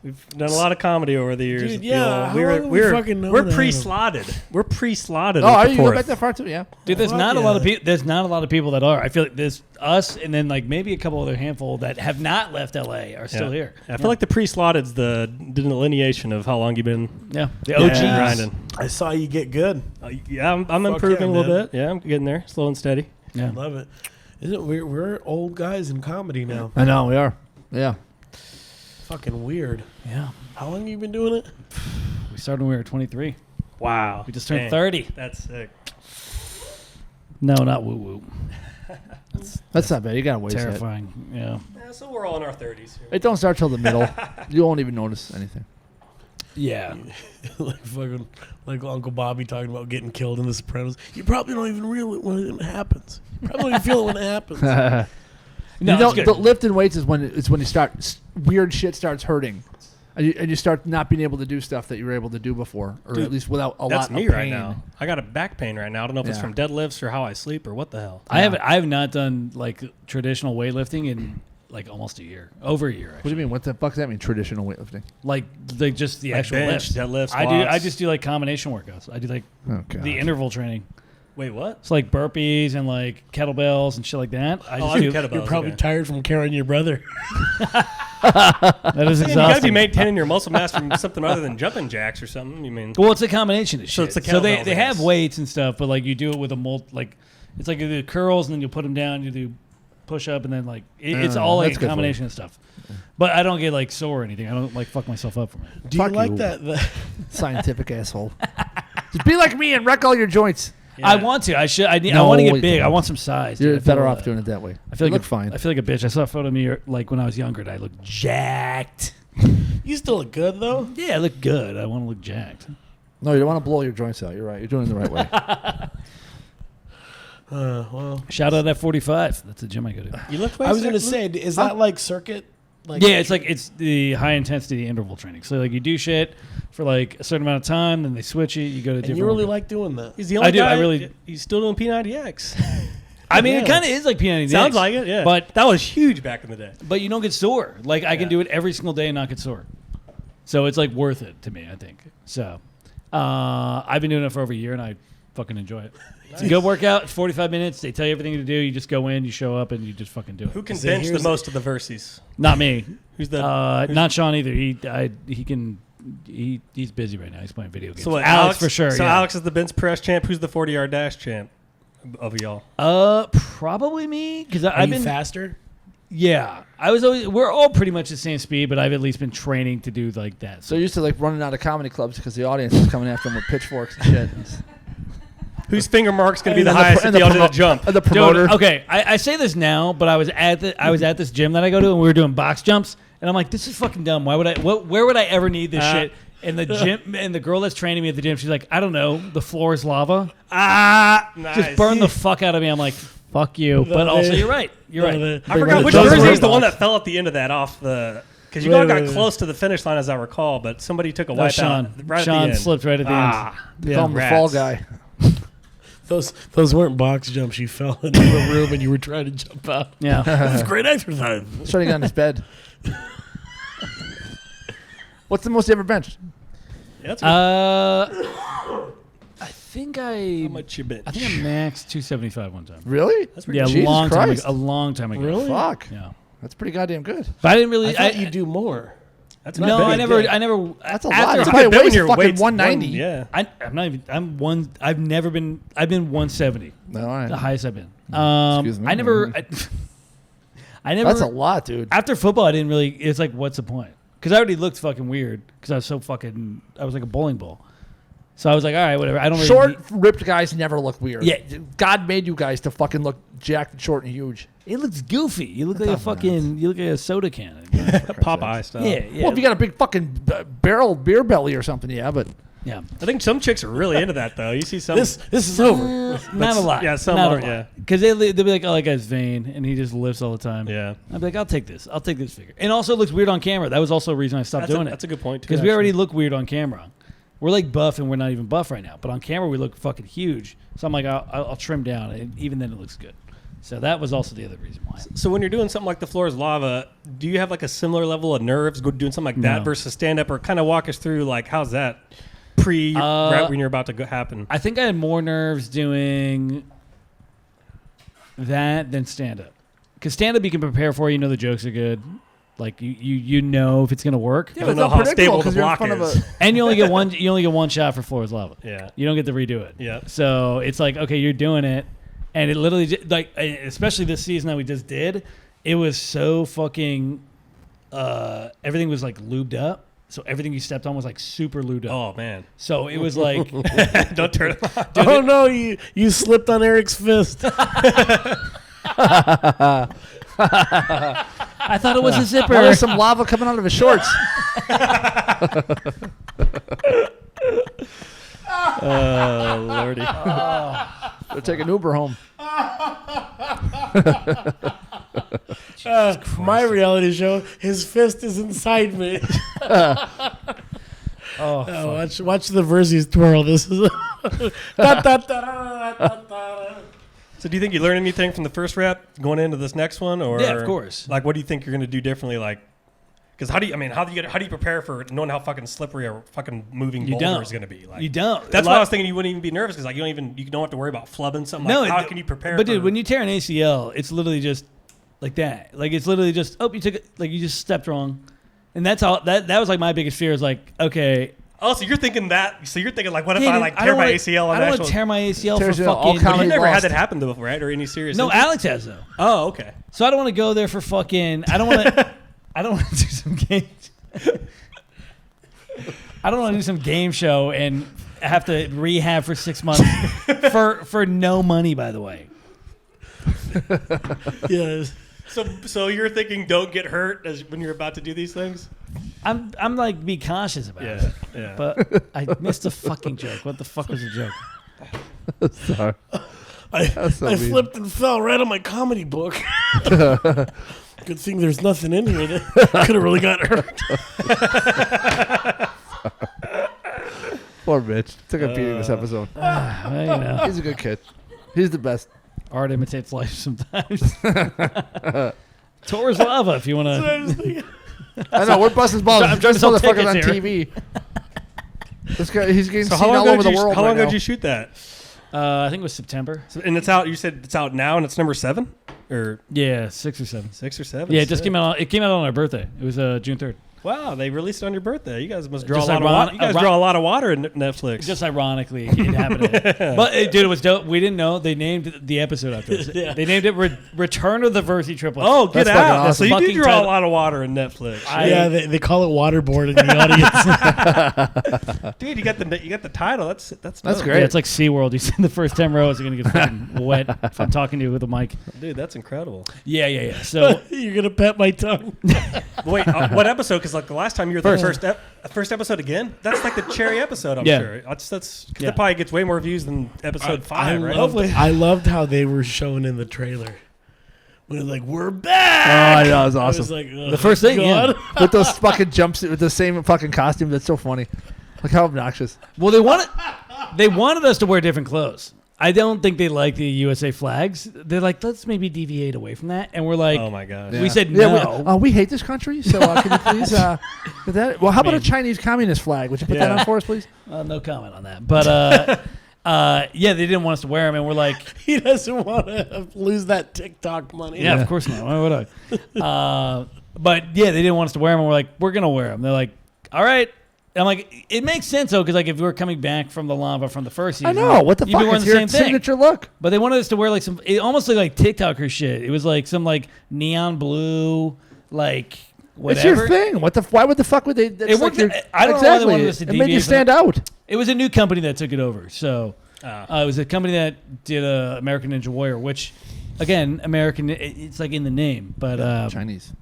We've done a lot of comedy over the years. Dude, with the yeah, old- how long have we fucking known we're Adam? pre-slotted. We're pre-slotted. Oh, at are the you going fourth. back that far too? Yeah. Dude, there's Fuck not a lot of yeah. people. There's not a lot of people that are. I feel like there's us, and then like maybe a couple other handful that have not left LA are still here. I feel like the pre-slotted's the delineation of how long you've been Yeah, the OGs. grinding. I saw you get good. Yeah, I'm Fuck improving yeah, a little man. bit. Yeah, I'm getting there, slow and steady. Yeah. Love it. Isn't it weird? We're old guys in comedy now. I know we are. Yeah. Fucking weird. Yeah. How long have you been doing it? We started when we were 23. Wow, We just turned Dang. 30. That's sick. No, not woo woo. That's not bad. You got to wait. Terrifying. Yeah. Yeah, so we're all in our 30s. It don't start till the middle. You won't even notice anything. Yeah. Like fucking like Uncle Bobby talking about getting killed in The Sopranos. You probably don't even realize it when it happens. You probably don't even feel it when it happens. No, you know, it's good. the lifting weights is when you start weird shit starts hurting, and you start not being able to do stuff that you were able to do before, or Dude, at least without a That's lot me of pain. right now. I got a back pain right now. I don't know if it's Yeah. from deadlifts or how I sleep or what the hell. I have not done like traditional weightlifting in like almost a year, over a year. What do Actually. you mean? What the fuck does that mean? Traditional weightlifting? Like just the Like actual bench, lifts. deadlifts, I squats. just do like combination workouts. I do like Oh god. the interval training. Wait, what? It's like burpees and like kettlebells and shit like that. I Oh, just I do do. kettlebells. You're probably okay. tired from carrying your brother. That is You got to be exhausting. maintaining your muscle mass from something other than jumping jacks or something. You mean? Well, it's a combination of shit. So it's the so they kettlebells, I have guess. weights and stuff, but like you do it with a like it's like you do curls and then you put them down. You do push up and then like it's all like that's a good for combination of stuff. But I don't get like sore or anything. I don't like fuck myself up from it. Do you Fuck like you. that? Scientific asshole. Just be like me and wreck all your joints. Yeah. I want to. I should. I No, want to get you big. don't. I want some size. You're dude. I feel, better off doing it that way. I feel You like look fine. I feel like a bitch. I saw a photo of me like when I was younger and I looked jacked. You still look good though. Yeah, I look good. I want to look jacked. No, you don't want to blow your joints out. You're right. You're doing it the right way. Well, Shout out at 45. That's the gym I go to. You lift I weights? was gonna Zach? say, is that like circuit? Like Yeah, it's the high intensity interval training. So like you do shit for like a certain amount of time, then they switch it. You go to and different. you really workouts. like doing that. He's the only I do, guy. I really- He's still doing P90X. I mean, it Yeah. kind of is like P90X. Sounds like it. Yeah. But that was huge back in the day. you don't get sore. Like I can Yeah. do it every single day and not get sore. So it's like worth it to me, I think. So I've been doing it for over a year and I fucking enjoy it. It's a good workout. It's 45 minutes. They tell you everything to do. You just go in, you show up, and you just fucking do it. Who can So bench the here's- most of the Virzies? Not me. Who's the? Not Sean either. He can. He's busy right now. He's playing video games. so what, Alex for sure. So yeah. Alex is the bench press champ. Who's the 40-yard dash champ of y'all? Probably me because Are I've you been faster? Yeah, I was always. We're all pretty much the same speed, but I've at least been training to do like that. So you're used to like running out of comedy clubs because the audience is coming after them with pitchforks and shit. Whose finger mark's going to be And the the highest pro- at and the the end of the promo- jump? The promoter. Dude, okay, I say this now, but I was at this gym that I go to, and we were doing box jumps, and I'm like, this is fucking dumb. Why would I? Where would I ever need this shit? And the gym and the girl that's training me at the gym, she's like, I don't know, the floor is lava. Nice. Just burn the fuck out of me. I'm like, fuck you. But also, you're right. You're right. I forgot which Those Virzi were is the one box. that fell at the end of that off the. Because you Wait, all got wait, wait. close to the finish line, as I recall, but somebody took a No, wipe Sean. out right at Sean the end. slipped right at the end. They call him the rats. fall guy. Those weren't box jumps. You fell into a room and you were trying to jump out. Yeah. This is great exercise. Shutting on his bed. What's the most you ever benched? Yeah, that's good. I think I. How much you bench? I think I maxed 275 one time. Really? That's pretty Yeah, Jesus a long time Christ. ago. A long time ago. Really? Fuck. Yeah. That's pretty goddamn good. But I didn't really. I thought you'd do more. That's No, not I big. never. Yeah. I never. That's a after- lot. It's It's probably a good bit when weighs your fucking weight's 190. Yeah. I'm not even. I'm one. I've never been. I've been 170. All right. The highest I've been. Excuse me. I never. I never. That's a lot, dude. After football, I didn't really. It's like, what's the point? Because I already looked fucking weird. Because I was so fucking. I was like a bowling ball. So I was like, all right, whatever. I don't really. Short, ripped guys never look weird. Yeah. God made you guys to fucking look jacked and short and huge. It looks goofy. You look like a fucking. You look like a soda can. Popeye style. Yeah. Yeah. Well, if you got a big fucking barrel beer belly or something, yeah, but yeah. I think some chicks are really into that, though. You see some. This is over. Not a lot. yeah, some Not are, a lot. yeah. Because they'll be like, oh, that guy's vain, and he just lifts all the time. Yeah. I'd be like, I'll take this. I'll take this figure. And also, it looks weird on camera. That was also a reason I stopped doing it. That's a good point, too. Because we already actually. look weird on camera. We're like buff, and we're not even buff right now. But on camera, we look fucking huge. So I'm like, I'll trim down, and even then, it looks good. So that was also the other reason why. So when you're doing something like the floor is lava, do you have like a similar level of nerves doing something like that versus stand up, or kind of walk us through like how's that right when you're about to happen? I think I had more nerves doing that than stand up, because stand up you can prepare for. You know the jokes are good. Like you know if it's gonna work. Yeah, I don't but know it's how unpredictable stable the 'cause you're in block front of is. a. And you only get one. You only get one shot for floor is lava. Yeah. You don't get to redo it. Yeah. So it's like, okay, you're doing it, and it literally like, especially this season that we just did, it was so fucking. Everything was like lubed up, so everything you stepped on was like super lubed up. Oh man. So it was like, Don't turn it off. Oh no, you slipped on Eric's fist. I thought it was a zipper. Oh, there's some lava coming out of his shorts. Oh lordy. They're taking Uber home. My reality show, his fist is inside me. Watch the Virzi's twirl. This is. Da, da, da, da, da, da. So do you think you learned anything from the first rap going into this next one, or Yeah, of course. Like, what do you think you're going to do differently? Like, because how do you prepare for knowing how fucking slippery a fucking moving boulder don't. is going to be? Like, You don't. That's why I was thinking you wouldn't even be nervous because like you don't have to worry about flubbing something. No, Like, how can you prepare? But dude, for, when you tear an ACL, it's literally just like that. Like it's literally just you took it, like you just stepped wrong, and that's all. That was like my biggest fear is like, okay. oh, so you're thinking that? So you're thinking like, what if Yeah, I dude, like I tear don't my wanna- ACL on I don't actual? want to tear my ACL Tears for you all fucking. comedy You've never lost. had that happen before, right? Or any serious? No, injury? Alex has though. Oh, okay. So I don't want to go there for fucking. I don't want to. I don't want to do some games. I don't want to do some game show and have to rehab for 6 months for no money. By the way, Yes. So you're thinking don't get hurt as when you're about to do these things? I'm like be cautious about it. Yeah. But I missed a fucking joke. What the fuck was the joke? Sorry. I so I mean. flipped and fell right on my comedy book. Good thing there's nothing in here that could have really got hurt. Poor Mitch. Took a beating this episode. Well, you know, He's a good kid. He's the best. art imitates life sometimes. Tour's lava if you want So I to. was thinking, I know. We're busting balls. I'm trying to This sell motherfucker's on tickets TV. This guy, he's getting So seen all over the world How long right ago now. did you shoot that? I think it was September. So, and it's out. You said it's out now, and it's number 7 or Yeah, 6 or 7. 6 or 7. Yeah, it just came out. It came out on our birthday. It was June 3rd. Wow, they released it on your birthday. You guys must draw Just a lot of water. You guys draw a lot of water in Netflix. Just ironically, it happened. But dude, it was dope. We didn't know they named the episode after us. Yeah. They named it Return of the Virzi Triplets. oh, get That's fucking out! awesome. So you do Fucking draw a title. lot of water in Netflix. yeah, they call it waterboard in the audience. Dude, you got the title. That's That's dope. great. Yeah, it's like SeaWorld. You see the first 10 rows are going to get fucking wet if I'm talking to you with a mic. Dude, that's incredible. Yeah. So You're gonna pet my tongue. Wait, what episode? Because like the last time you were the first episode again. That's like the cherry episode. I'm Yeah. sure. That's cause Yeah. that probably gets way more views than episode 5, right? I loved how they were shown in the trailer. When it was like, we're Oh, back. I know. It was I was awesome. like, oh, the first thing, yeah. God. With those fucking jumpsuit, with the same fucking costume. That's so funny. Look how obnoxious. Well, they wanted us to wear different clothes. I don't think they like the USA flags. They're like, let's maybe deviate away from that. And we're like, Oh my god. we said Yeah, no. we hate this country, so can you please put that? Well, how about a Chinese communist flag? Would you put that Yeah. on for us, please? No comment on that. But yeah, they didn't want us to wear them, and we're like, He doesn't want to lose that TikTok money. yeah, of course not. Why would I? But yeah, they didn't want us to wear them, and we're like, we're gonna wear them. They're like, all right. I'm like, it makes sense though, because like if we were coming back from the lava from the first season, I know. What the you'd fuck? be wearing It's the your same thing. signature look. But they wanted us to wear like some. It almost looked like TikToker shit. It was like some like neon blue, like whatever. It's your thing. What the? Why would the fuck would they? It worked. I don't know why they wanted us to It made deviate you from stand out. It was a new company that took it over. So it was a company that did American Ninja Warrior, which, again, American. It's like in the name, but Chinese.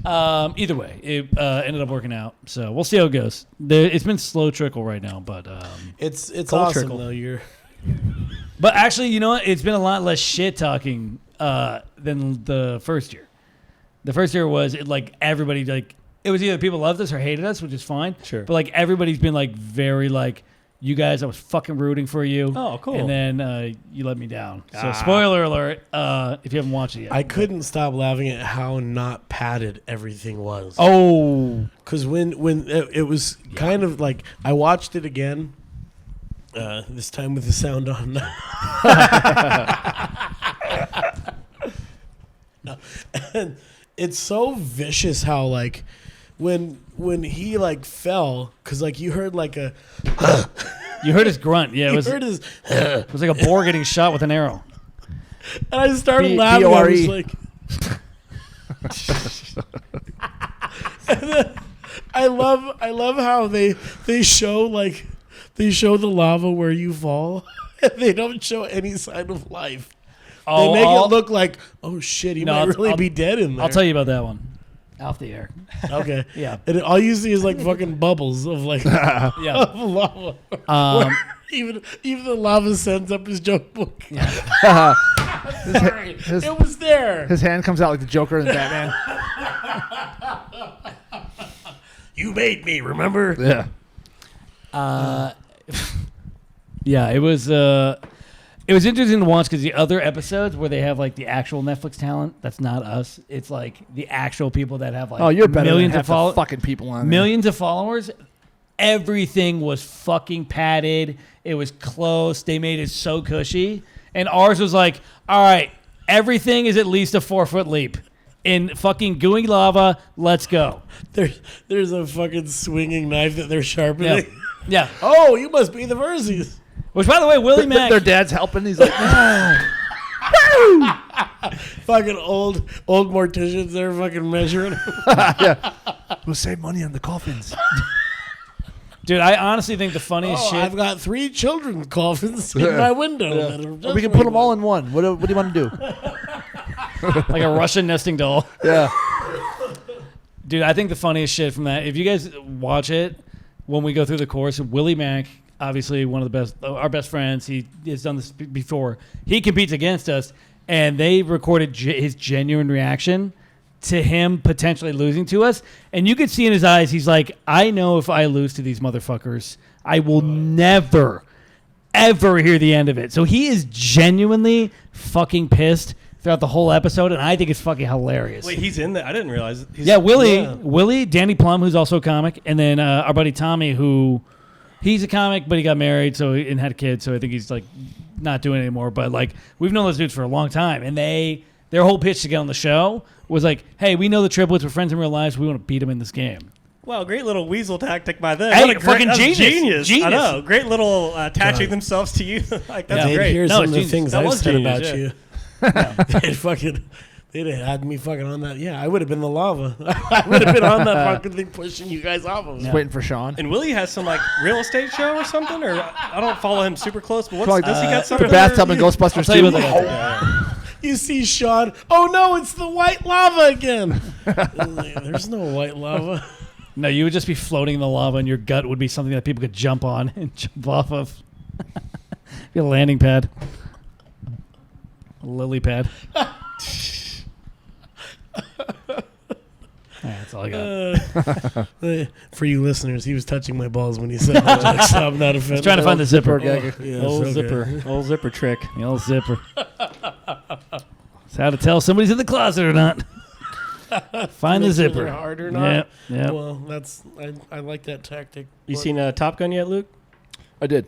either way, it ended up working out. So we'll see how it goes. It's been slow trickle right now, but It's Cold awesome trickle. though. but actually, you know what? It's been a lot less shit talking than the first year. The first year was like everybody like it was either people loved us or hated us, which is fine. Sure. But like everybody's been like very like you guys, I was fucking rooting for you. Oh, cool. And then you let me down. So spoiler alert, if you haven't watched it yet. I couldn't stop laughing at how not padded everything was. Oh. Because when it was kind of like, I watched it again, this time with the sound on. No. And it's so vicious how, like, when he, like, fell, because, like, you heard, like, a... You heard his grunt. Yeah, you heard his... it was like a boar getting shot with an arrow. And I started laughing. I was like... And then I love how they show, like, they show the lava where you fall, and they don't show any sign of life. They make it look like, oh shit, he might really be dead in there. I'll tell you about that one off the air. Okay. Yeah. And all you see is like fucking bubbles of like of lava. Even the lava sends up his joke book. Yeah. Sorry, it was there. His hand comes out like the Joker in Batman. You made me, remember? Yeah. Yeah, it was interesting to watch because the other episodes where they have like the actual Netflix talent, that's not us. It's like the actual people that have like You're better millions than of half the fucking people on there. millions of followers. Everything was fucking padded. It was close. They made it so cushy. And ours was like, all right, everything is at least a 4-foot leap. In fucking gooey lava, let's go. There's a fucking swinging knife that they're sharpening. Yeah. Oh, you must be the Verzis. Which, by the way, Willie Mack. Their dad's helping. He's like, Fucking old morticians, they're fucking measuring. yeah. We'll save money on the coffins. Dude, I honestly think the funniest shit. I've got 3 children's coffins in my window. That are just We can put them all in one. What do you want to do? Like a Russian nesting doll. Yeah. Dude, I think the funniest shit from that, if you guys watch it, when we go through the course, Willie Mack, obviously one of the best, our best friends, he has done this before. He competes against us, and they recorded his genuine reaction to him potentially losing to us. And you could see in his eyes, he's like, I know if I lose to these motherfuckers, I will never, ever hear the end of it. So he is genuinely fucking pissed throughout the whole episode, and I think it's fucking hilarious. Wait, he's in there? I didn't realize. Willie, Danny Plum, who's also a comic, and then our buddy Tommy, who he's a comic, but he got married and had a kid, so I think he's like not doing it anymore. But like we've known those dudes for a long time, and their whole pitch to get on the show was like, hey, we know the triplets, we're friends in real life, so we want to beat them in this game. Wow, great little weasel tactic by them. Hey, What a fucking genius. I know. Great little attaching themselves to you. Like that's They'd great. hear some of the things That I've was said genius, about yeah. you. They'd have had me fucking on that. Yeah, I would have been the lava. I would have been on that fucking thing pushing you guys off of it. Just waiting for Sean. And Willie has some like real estate show or something, or I don't follow him super close. But Probably does he got something? the bathtub in Ghostbusters I'll tell you 2. about that. You see Sean, oh no, it's the white lava again. There's no white lava. No, you would just be floating in the lava, and your gut would be something that people could jump on and jump off of. Be a landing pad. A lily pad. That's all I got. For you listeners, he was touching my balls when he said that. So I'm not offended. He's trying to find the zipper. Old zipper. Old zipper trick. The old zipper. It's how to tell if somebody's in the closet or not. Find the Make sure zipper. they're hard or not. Yeah. Well, I like that tactic. You seen Top Gun yet, Luke? I did.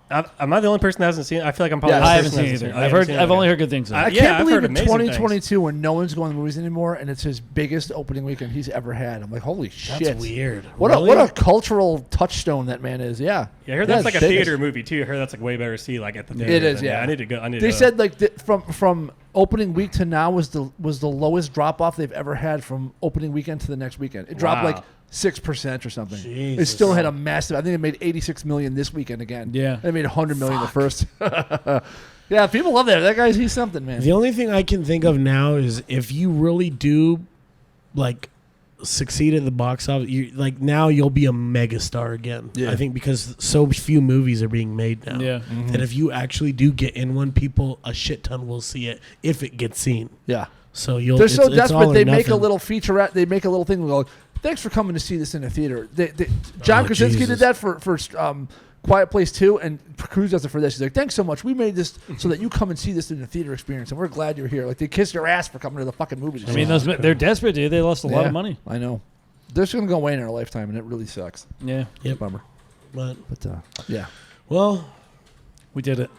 Am I the only person that hasn't seen it? I feel like I'm probably Yeah, the I only haven't person seen that it hasn't either. seen it. I've only heard good things. I Yeah, can't I've believe heard in amazing 2022 when no one's going to the movies anymore and it's his biggest opening weekend he's ever had. I'm like, holy shit. That's weird. What Really? a cultural touchstone that man is. Yeah. Yeah, I heard that's like a big. theater movie too. I heard that's like way better to see like at the theater. It is, than- yeah. I need to go. They said like from opening week to now was the lowest drop off they've ever had from opening weekend to the next weekend. It dropped Wow. like 6% or something. It Jesus. still had a massive. I think it made 86 million this weekend again. Yeah. They made 100 million the first. Yeah, people love that. That guy's he's something, man. The only thing I can think of now is if you really do, like, succeed at the box office, now you'll be a megastar again. Yeah. I think because so few movies are being made now. Yeah. That if you actually do get in one, a shit ton will see it if it gets seen. Yeah. So you'll. They're so it's all desperate. or They make a nothing. little featurette. They make a little thing. Go, thanks for coming to see this in a theater. John Oh, Krasinski Jesus. did that for Quiet Place 2, and Cruz does it for this. He's like, thanks so much. We made this so that you come and see this in the theater experience, and we're glad you're here. Like, they kiss your ass for coming to the fucking movies. I mean, they're desperate, dude. They lost a lot of money. I know. They're just going to go away in our lifetime, and it really sucks. Yeah. Yep. Bummer. But Yeah. well, We did it.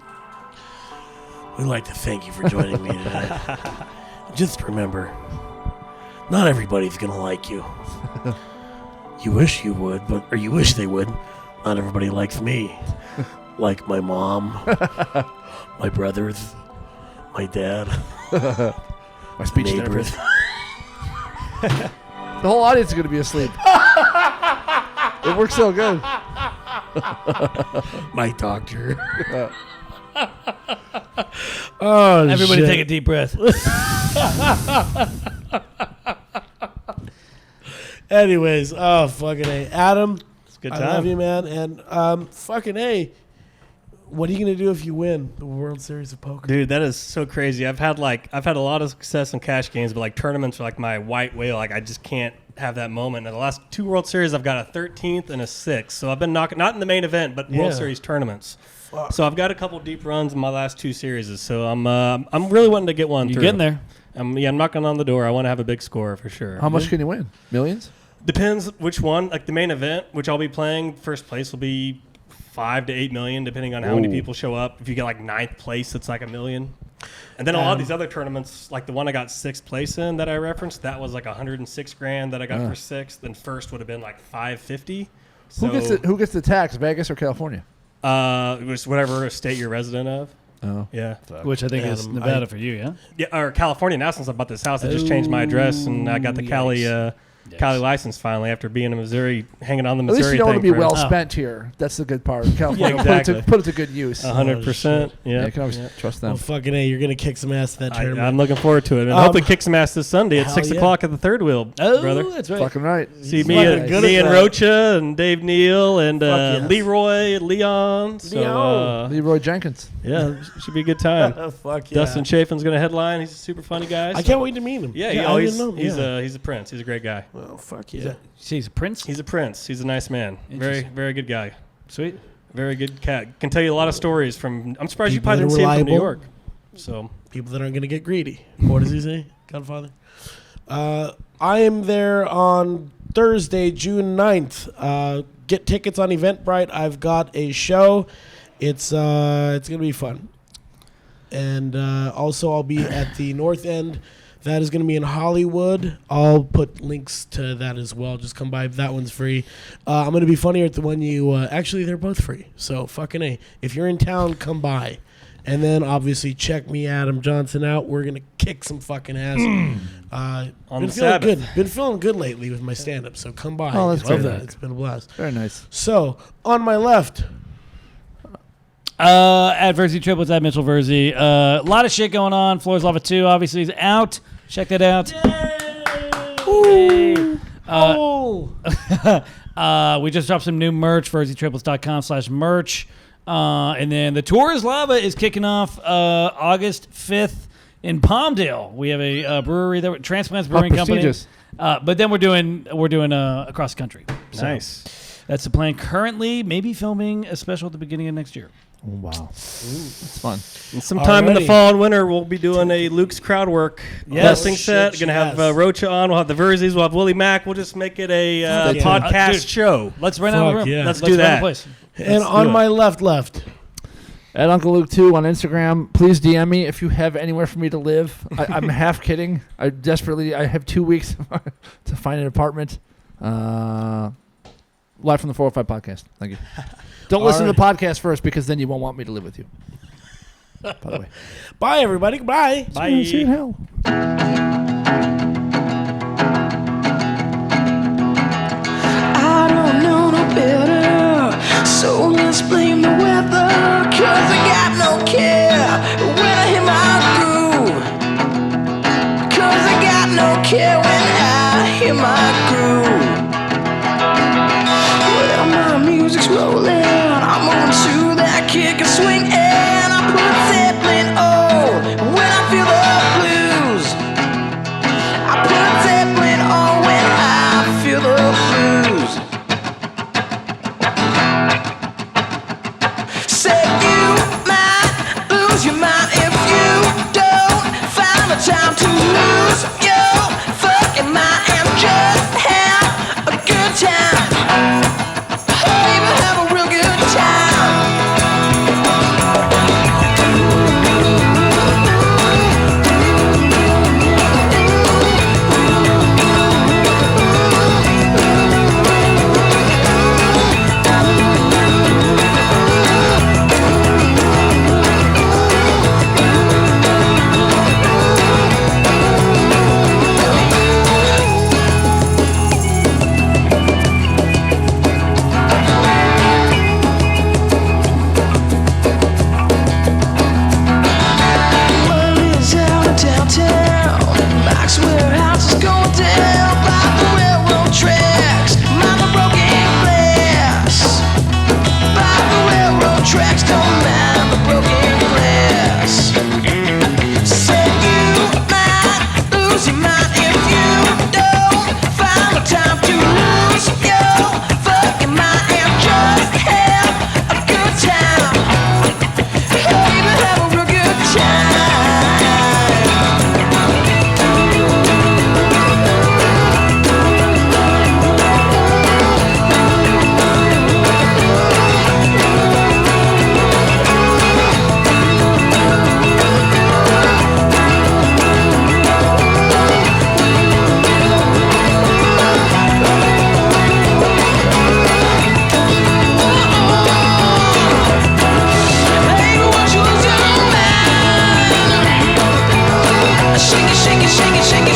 we'd like to thank you for joining me tonight. Just remember, not everybody's gonna like you. You wish you would, or you wish they would. Not everybody likes me. Like my mom, my brothers, my dad, My speech neighbors. therapist. The whole audience is going to be asleep. It works so good. My doctor. Oh, Everybody shit. take a deep breath. Anyways, oh fucking A. Adam, It's a good I time. love you, man. And fucking A, what are you gonna do if you win the World Series of Poker? Dude, that is so crazy. I've had a lot of success in cash games, but like tournaments are like my white whale. Like I just can't have that moment. In the last 2 World Series, I've got a 13th and a 6th. So I've been knocking, not in the main event, but World Yeah. Series tournaments. Fuck. So I've got a couple deep runs in my last 2 series. So I'm really wanting to get one. You're through. getting there. I'm knocking on the door. I want to have a big score for sure. How much can you win? Millions? Depends which one. Like the main event, which I'll be playing, first place will be 5 to 8 million, depending on how many people show up. If you get like 9th place, it's like $1 million. And then a lot of these other tournaments, like the one I got 6th place in that I referenced, that was like 106 grand that I got for 6th. Then first would have been like 550. So Who gets the tax? Vegas or California? it was whatever state you're resident of. Oh. Yeah. Which I think is Adam, Nevada for you, yeah? Yeah, or California now. Since I bought this house, I just changed my address and I got the Cali license finally after being in Missouri, hanging on the At least Missouri you know thing it'll be for well spent here. That's the good part. California, exactly. put it to good use. 100%. Yeah, Yeah. you can always trust them. Oh fucking A, you're gonna kick some ass in that tournament. I'm looking forward to it. And Um, hopefully kick some ass this Sunday at hell 6 yeah. o'clock at the third wheel, Oh, brother. that's right. Fucking right. See He's me fucking and, good me at and that. Rocha and Dave Neal and Fuck yes. Leroy and Leon. So, Leon. Leroy Jenkins. yeah, should be a good time. Oh, fuck yeah. Dustin Chafin's going to headline. He's a super funny guy. I so- can't wait to meet him. Yeah, I didn't know him. he's a prince. He's a great guy. Oh fuck yeah. She's a prince. He's a prince. He's a nice man. Very, Interesting. very good guy. Sweet. Very good cat. Can tell you a lot of stories from. I'm surprised you People probably that didn't are see him from New reliable. York. So People that aren't gonna get greedy. What does he say, Godfather? I am there on Thursday, June 9th. Get tickets on Eventbrite. I've got a show. It's gonna be fun. And also I'll be at the North End. That is going to be in Hollywood. I'll put links to that as well. Just come by. That one's free. I'm going to be funnier at the one you... actually, they're both free. So, fucking A. If you're in town, come by. And then, obviously, check me, Adam Johnson, out. We're going to kick some fucking ass. on been the feeling Sabbath. good. Been feeling good lately with my stand-up. So, come by. Oh, that's Love great. that. It's been a blast. Very nice. So, on my left... At Virzi Triplets, at Mitchell Virzi. A lot of shit going on. Floors Lava 2 obviously is out. Check that out. Yay. We just dropped some new merch, VirziTriplets.com/merch. And then the Tour is Lava is kicking off August 5th in Palmdale. We have a brewery there, Transplants Brewing Company. prestigious. But then we're doing across the country. So nice. that's the plan currently. Maybe filming a special at the beginning of next year. Oh, wow. It's fun. And sometime in the Alrighty. fall and winter, we'll be doing a Luke's crowd work testing shit, set. Gonna have yes. Rocha on. We'll have the Verzis. We'll have Willie Mack. We'll just make it a yeah. podcast Dude. show. Let's rent out a Fuck room. yeah. Let's Let's do rent a that. place. And Let's on do it. my left... At Uncle Luke 2 on Instagram. Please DM me if you have anywhere for me to live. I'm half kidding. I have 2 weeks to find an apartment. Live from the 405 podcast. Thank you. Don't listen to the podcast first because then you won't want me to live with you. By the way. Bye, everybody. Bye. Bye. See you in hell. I don't know no better, so let's blame the weather. 'Cause I got no care when I hit my groove. 'Cause I got no care when I hit my groove. Well, my music's rolling, I'm moving to that kick and swing, and I put Zeppelin on when I feel the blues.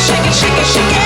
shake it, shake it, shake it.